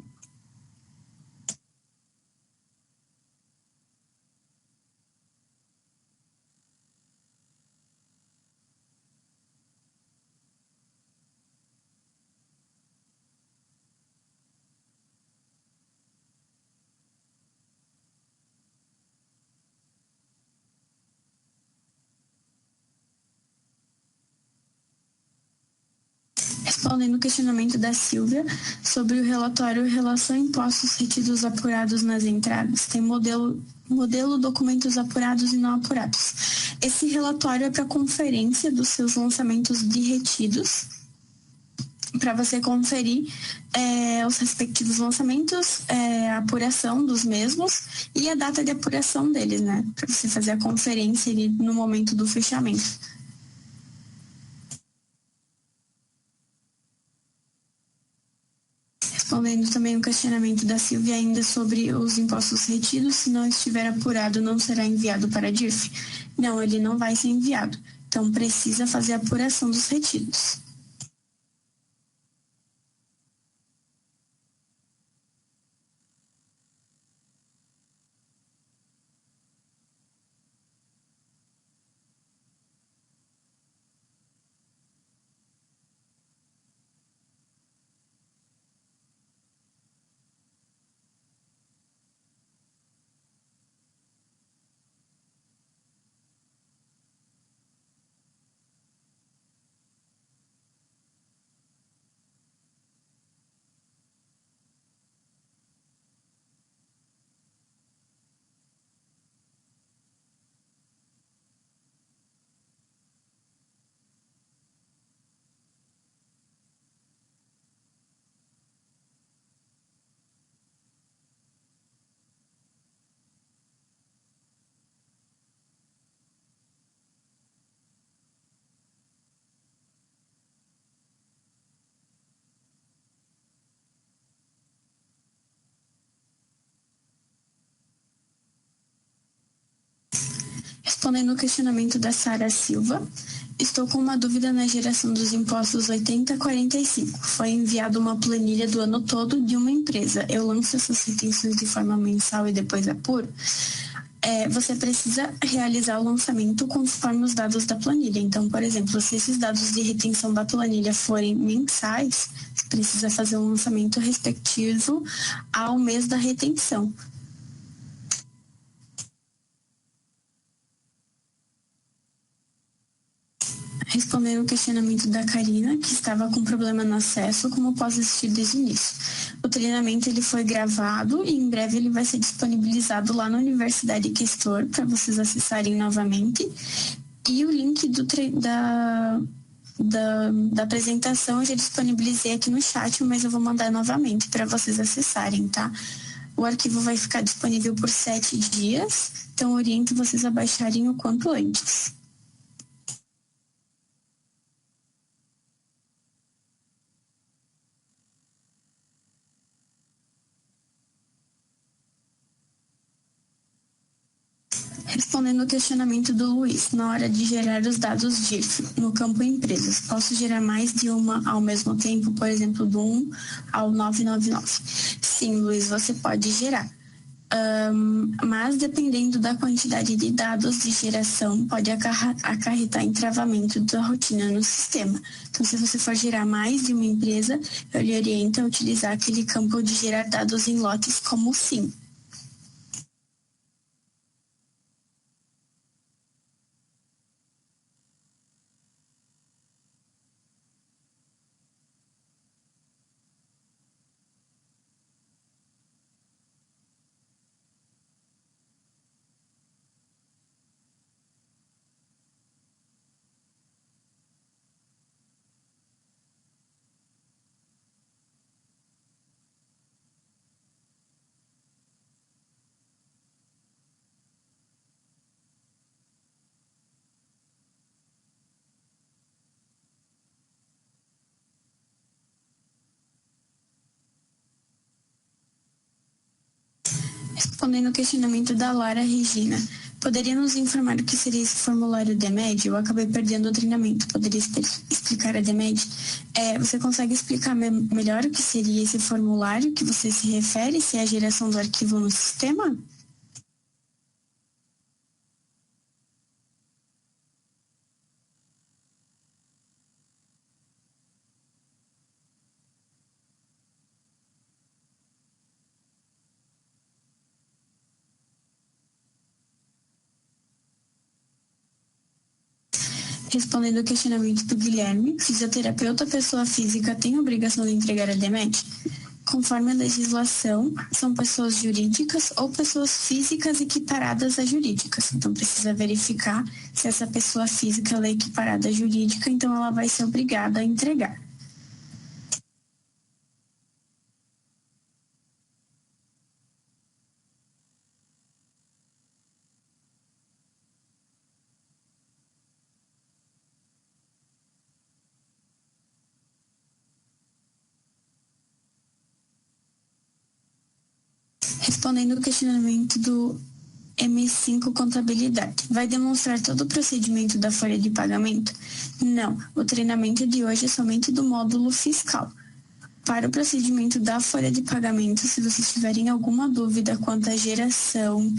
Respondendo o questionamento da Silvia sobre o relatório Relação Impostos Retidos Apurados nas Entradas. Tem modelo documentos apurados e não apurados. Esse relatório é para conferência dos seus lançamentos de retidos, para você conferir os respectivos lançamentos, a apuração dos mesmos e a data de apuração deles, né? Para você fazer a conferência ali no momento do fechamento. Respondendo também o questionamento da Silvia ainda sobre os impostos retidos, se não estiver apurado, não será enviado para a DIRF? Não, ele não vai ser enviado. Então, precisa fazer a apuração dos retidos. Respondendo o questionamento da Sara Silva, estou com uma dúvida na geração dos impostos 8045. Foi enviada uma planilha do ano todo de uma empresa. Eu lanço essas retenções de forma mensal e depois apuro? Você precisa realizar o lançamento conforme os dados da planilha. Então, por exemplo, se esses dados de retenção da planilha forem mensais, você precisa fazer um lançamento respectivo ao mês da retenção. Respondendo o questionamento da Karina, que estava com problema no acesso, como posso assistir desde o início? O treinamento ele foi gravado e em breve ele vai ser disponibilizado lá na Universidade Questor para vocês acessarem novamente. E o link da apresentação eu já disponibilizei aqui no chat, mas eu vou mandar novamente para vocês acessarem, tá? O arquivo vai ficar disponível por 7 dias, então oriento vocês a baixarem o quanto antes. Respondendo o questionamento do Luiz, na hora de gerar os dados DIRF no campo empresas, posso gerar mais de uma ao mesmo tempo, por exemplo, do 1 ao 999? Sim, Luiz, você pode gerar. Mas dependendo da quantidade de dados de geração, pode acarretar em travamento da rotina no sistema. Então, se você for gerar mais de uma empresa, eu lhe oriento a utilizar aquele campo de gerar dados em lotes como sim. Respondendo o questionamento da Lara Regina, poderia nos informar o que seria esse formulário DMED? Eu acabei perdendo o treinamento. Poderia explicar a DMED? Você consegue explicar melhor o que seria esse formulário que você se refere, se é a geração do arquivo no sistema? Respondendo ao questionamento do Guilherme, fisioterapeuta pessoa física tem obrigação de entregar a DMED? Conforme a legislação, são pessoas jurídicas ou pessoas físicas equiparadas a jurídicas. Então, precisa verificar se essa pessoa física é equiparada a jurídica, então ela vai ser obrigada a entregar. Respondendo o questionamento do M5 Contabilidade, vai demonstrar todo o procedimento da folha de pagamento? Não, o treinamento de hoje é somente do módulo fiscal. Para o procedimento da folha de pagamento, se vocês tiverem alguma dúvida quanto à geração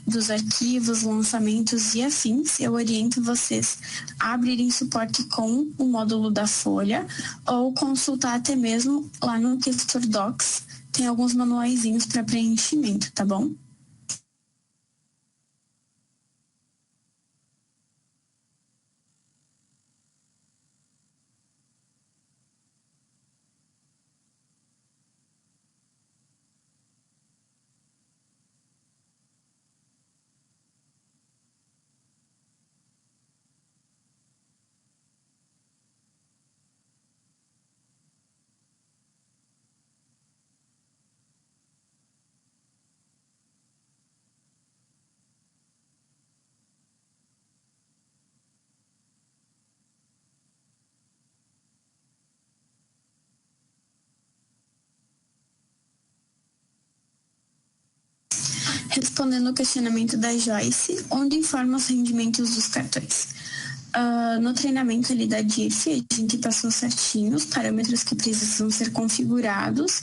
dos arquivos, lançamentos e afins, eu oriento vocês a abrirem suporte com o módulo da folha ou consultar até mesmo lá no Questor Docs. Tem alguns manuaizinhos para preenchimento, tá bom? Respondendo o questionamento da Joyce, onde informa os rendimentos dos cartões? No treinamento ali da DIRF, a gente passou certinho os parâmetros que precisam ser configurados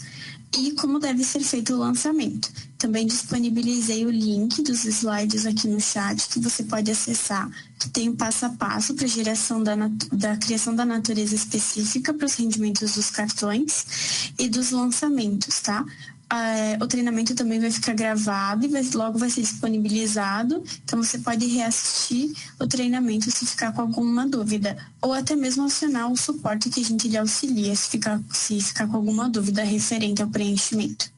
e como deve ser feito o lançamento. Também disponibilizei o link dos slides aqui no chat que você pode acessar, que tem o passo a passo para a geração da criação da natureza específica para os rendimentos dos cartões e dos lançamentos, tá? O treinamento também vai ficar gravado e logo vai ser disponibilizado, então você pode reassistir o treinamento se ficar com alguma dúvida, ou até mesmo acionar o suporte que a gente lhe auxilia se ficar com alguma dúvida referente ao preenchimento.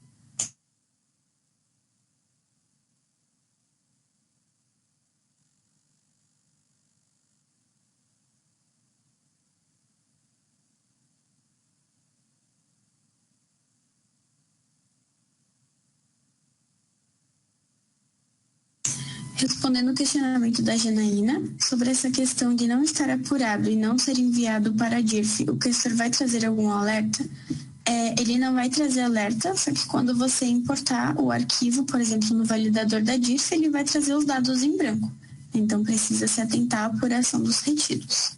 Respondendo o questionamento da Janaína, sobre essa questão de não estar apurado e não ser enviado para a DIRF, o questor vai trazer algum alerta? Ele não vai trazer alerta, só que quando você importar o arquivo, por exemplo, no validador da DIRF, ele vai trazer os dados em branco. Então, precisa se atentar à apuração dos retidos.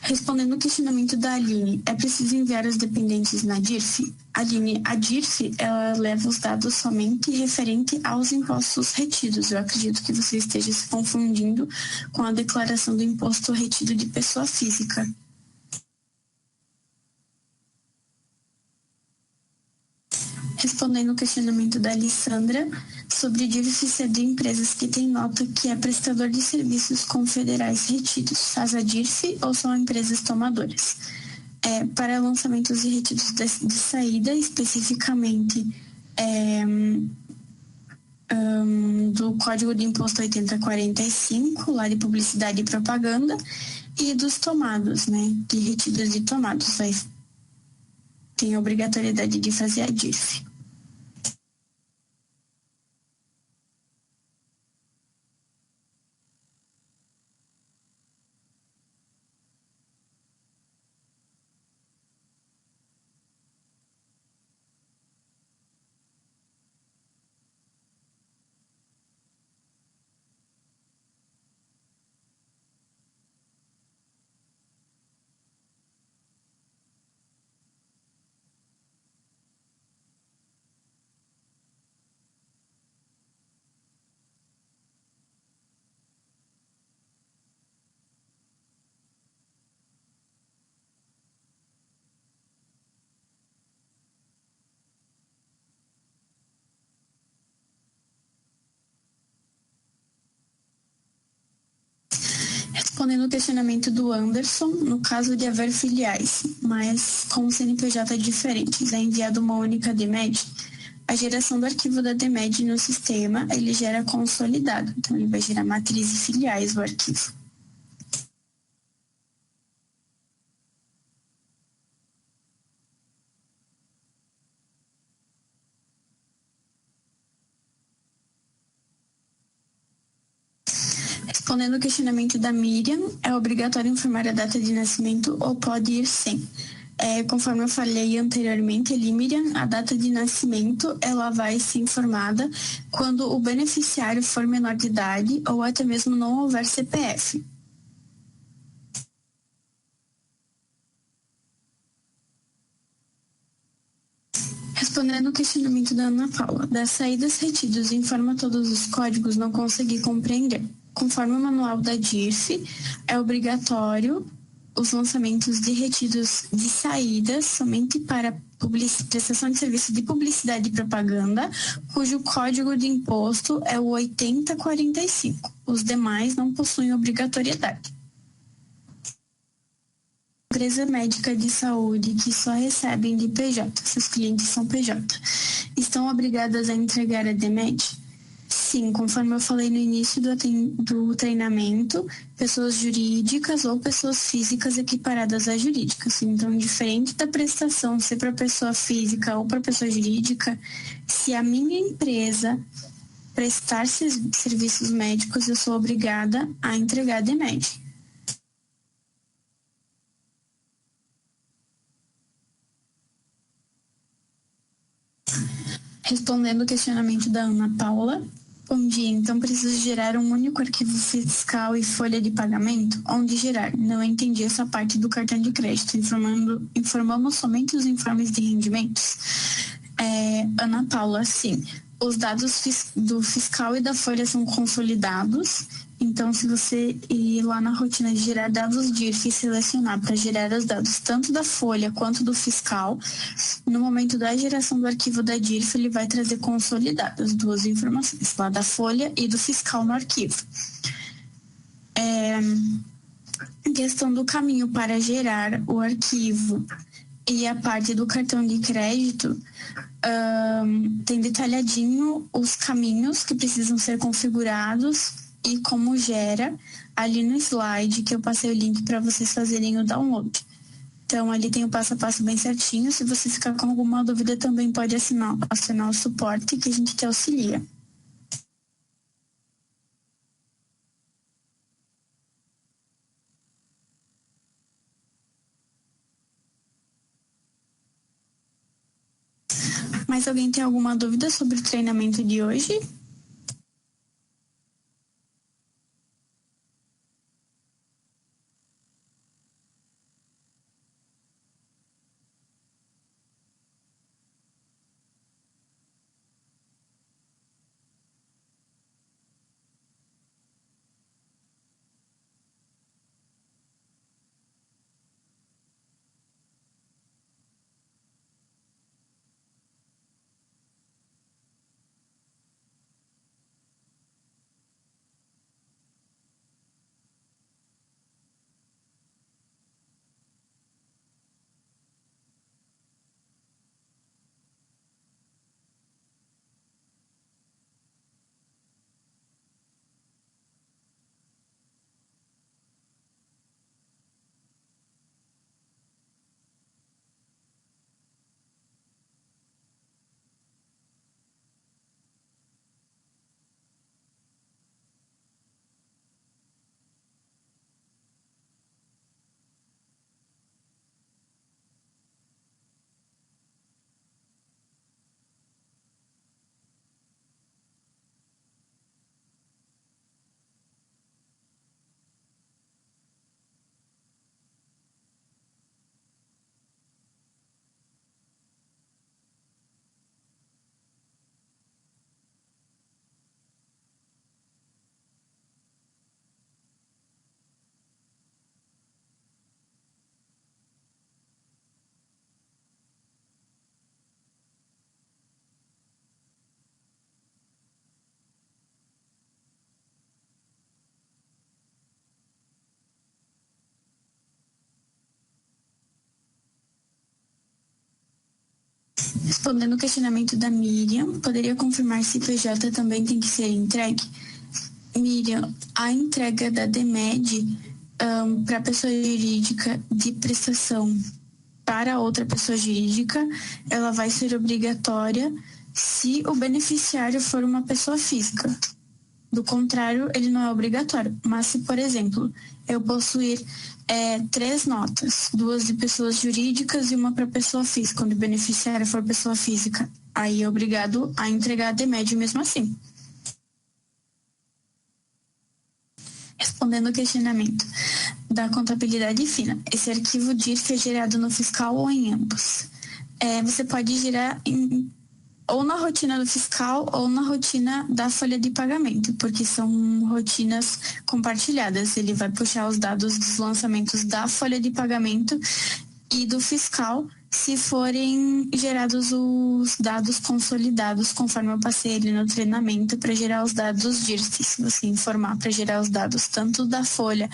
Respondendo o questionamento da Aline, é preciso enviar os dependentes na DIRF? Aline, a DIRF, ela leva os dados somente referente aos impostos retidos. Eu acredito que você esteja se confundindo com a declaração do imposto retido de pessoa física. Respondendo o questionamento da Alessandra sobre DIRF ser de empresas que têm nota que é prestador de serviços com federais retidos. Faz a DIRF ou são empresas tomadoras? Para lançamentos e retidos de saída, especificamente do Código de Imposto 8045, lá de publicidade e propaganda, e dos tomados, né, de retidos de tomados. Tem a obrigatoriedade de fazer a DIRF. Respondendo o questionamento do Anderson, no caso de haver filiais, mas com CNPJ diferentes, é enviado uma única DMED, a geração do arquivo da DMED no sistema, ele gera consolidado. Então, ele vai gerar matriz e filiais o arquivo. Respondendo o questionamento da Miriam, é obrigatório informar a data de nascimento ou pode ir sem? Conforme eu falei anteriormente, Miriam, a data de nascimento ela vai ser informada quando o beneficiário for menor de idade ou até mesmo não houver CPF. Respondendo o questionamento da Ana Paula, das saídas retidas informa todos os códigos, não consegui compreender. Conforme o manual da DIRF, é obrigatório os lançamentos de retidos de saídas somente para prestação de serviço de publicidade e propaganda, cujo código de imposto é o 8045. Os demais não possuem obrigatoriedade. Empresa médica de saúde que só recebem de PJ, seus clientes são PJ, estão obrigadas a entregar a DMED? Sim, conforme eu falei no início do treinamento, pessoas jurídicas ou pessoas físicas equiparadas a jurídicas. Então, diferente da prestação ser para pessoa física ou para pessoa jurídica, se a minha empresa prestar serviços médicos, eu sou obrigada a entregar a DMED. Respondendo o questionamento da Ana Paula, bom dia, então preciso gerar um único arquivo fiscal e folha de pagamento? Onde gerar? Não entendi essa parte do cartão de crédito. Informamos somente os informes de rendimentos? Ana Paula, sim. Os dados do fiscal e da folha são consolidados. Então, se você ir lá na rotina de gerar dados DIRF e selecionar para gerar os dados tanto da folha quanto do fiscal, no momento da geração do arquivo da DIRF, ele vai trazer consolidadas as duas informações, lá da folha e do fiscal no arquivo. A questão do caminho para gerar o arquivo e a parte do cartão de crédito, tem detalhadinho os caminhos que precisam ser configurados e como gera ali no slide que eu passei o link para vocês fazerem o download. Então, ali tem o passo a passo bem certinho. Se você ficar com alguma dúvida, também pode acionar o suporte que a gente te auxilia. Mais Mais alguém tem alguma dúvida sobre o treinamento de hoje? Respondendo o questionamento da Miriam, poderia confirmar se PJ também tem que ser entregue? Miriam, a entrega da DMED para a pessoa jurídica de prestação para outra pessoa jurídica, ela vai ser obrigatória se o beneficiário for uma pessoa física. Do contrário, ele não é obrigatório. Mas se, por exemplo, eu possuir 3 notas, 2 de pessoas jurídicas e uma para pessoa física, quando o beneficiário for pessoa física, aí é obrigado a entregar a DMED mesmo assim. Respondendo o questionamento da contabilidade fina, esse arquivo DIRF é gerado no fiscal ou em ambos? Você pode gerar ou na rotina do fiscal ou na rotina da folha de pagamento, porque são rotinas compartilhadas. Ele vai puxar os dados dos lançamentos da folha de pagamento e do fiscal, se forem gerados os dados consolidados, conforme eu passei ali no treinamento, para gerar os dados DIRF, se você informar para gerar os dados tanto da folha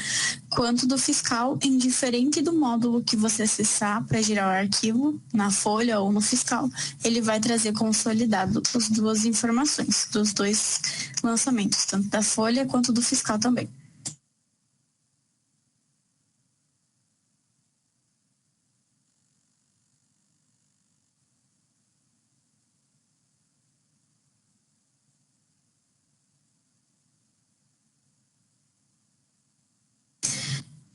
quanto do fiscal, indiferente do módulo que você acessar para gerar o arquivo, na folha ou no fiscal, ele vai trazer consolidado as 2 informações, dos 2 lançamentos, tanto da folha quanto do fiscal também.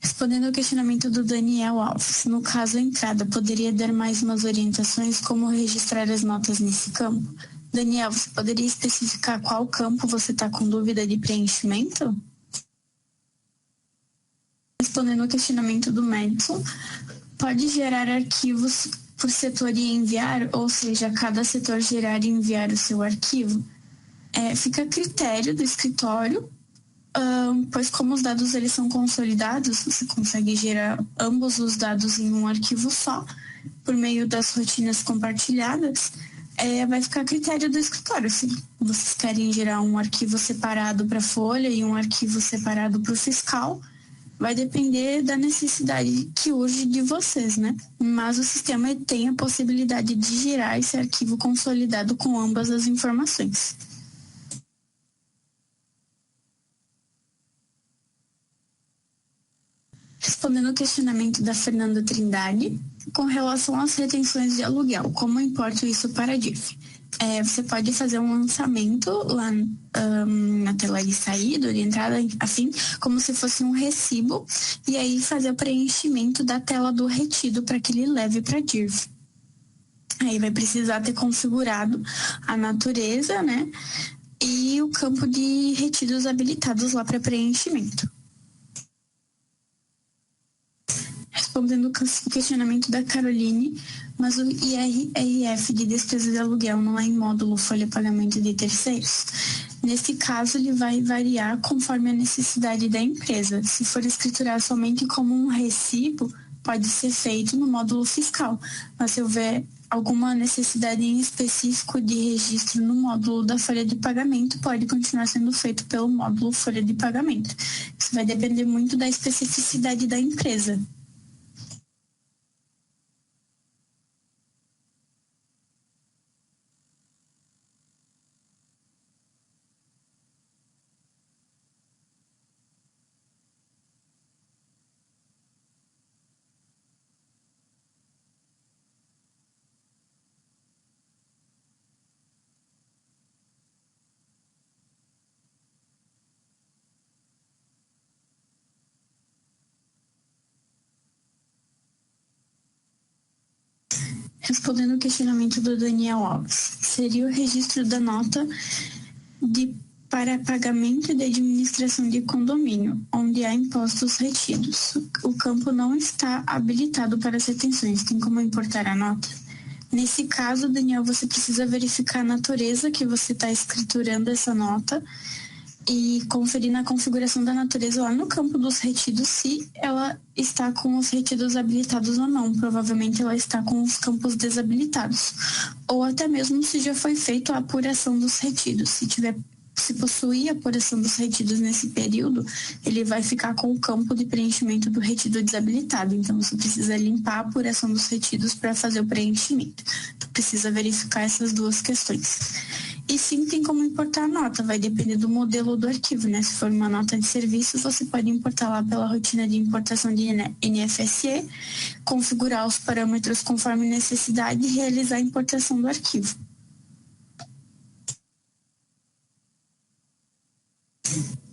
Respondendo ao questionamento do Daniel Alves, no caso a entrada, poderia dar mais umas orientações como registrar as notas nesse campo? Daniel, você poderia especificar qual campo você está com dúvida de preenchimento? Respondendo ao questionamento do Madison, pode gerar arquivos por setor e enviar, ou seja, cada setor gerar e enviar o seu arquivo? Fica a critério do escritório, pois como os dados eles são consolidados, você consegue gerar ambos os dados em um arquivo só, por meio das rotinas compartilhadas, vai ficar a critério do escritório. Se vocês querem gerar um arquivo separado para a folha e um arquivo separado para o fiscal, vai depender da necessidade que urge de vocês, né? Mas o sistema tem a possibilidade de gerar esse arquivo consolidado com ambas as informações. Respondendo ao questionamento da Fernanda Trindade, com relação às retenções de aluguel, como importa isso para a DIRF? Você pode fazer um lançamento lá na tela de saída, de entrada, assim, como se fosse um recibo, e aí fazer o preenchimento da tela do retido para que ele leve para a DIRF. Aí vai precisar ter configurado a natureza, né? E o campo de retidos habilitados lá para preenchimento. Respondendo o questionamento da Caroline, mas o IRRF de despesa de aluguel não é em módulo folha pagamento de terceiros? Nesse caso, ele vai variar conforme a necessidade da empresa. Se for escriturar somente como um recibo, pode ser feito no módulo fiscal, mas se houver alguma necessidade em específico de registro no módulo da folha de pagamento, pode continuar sendo feito pelo módulo folha de pagamento. Isso vai depender muito da especificidade da empresa. Respondendo o questionamento do Daniel Alves, seria o registro da nota para pagamento de administração de condomínio, onde há impostos retidos. O campo não está habilitado para as retenções. Tem como importar a nota? Nesse caso, Daniel, você precisa verificar a natureza que você está escriturando essa nota e conferir na configuração da natureza lá no campo dos retidos se ela está com os retidos habilitados ou não. Provavelmente ela está com os campos desabilitados. Ou até mesmo se já foi feita a apuração dos retidos. Se possuir a apuração dos retidos nesse período, ele vai ficar com o campo de preenchimento do retido desabilitado. Então, você precisa limpar a apuração dos retidos para fazer o preenchimento. Então, precisa verificar essas duas questões. E sim, tem como importar a nota, vai depender do modelo do arquivo, né? Se for uma nota de serviço, você pode importar lá pela rotina de importação de NFSE, configurar os parâmetros conforme necessidade e realizar a importação do arquivo.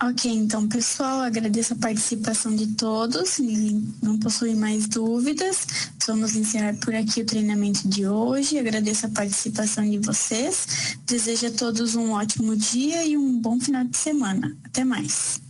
Ok, então, pessoal, agradeço a participação de todos. Ninguém não possui mais dúvidas. Vamos encerrar por aqui o treinamento de hoje. Agradeço a participação de vocês. Desejo a todos um ótimo dia e um bom final de semana. Até mais.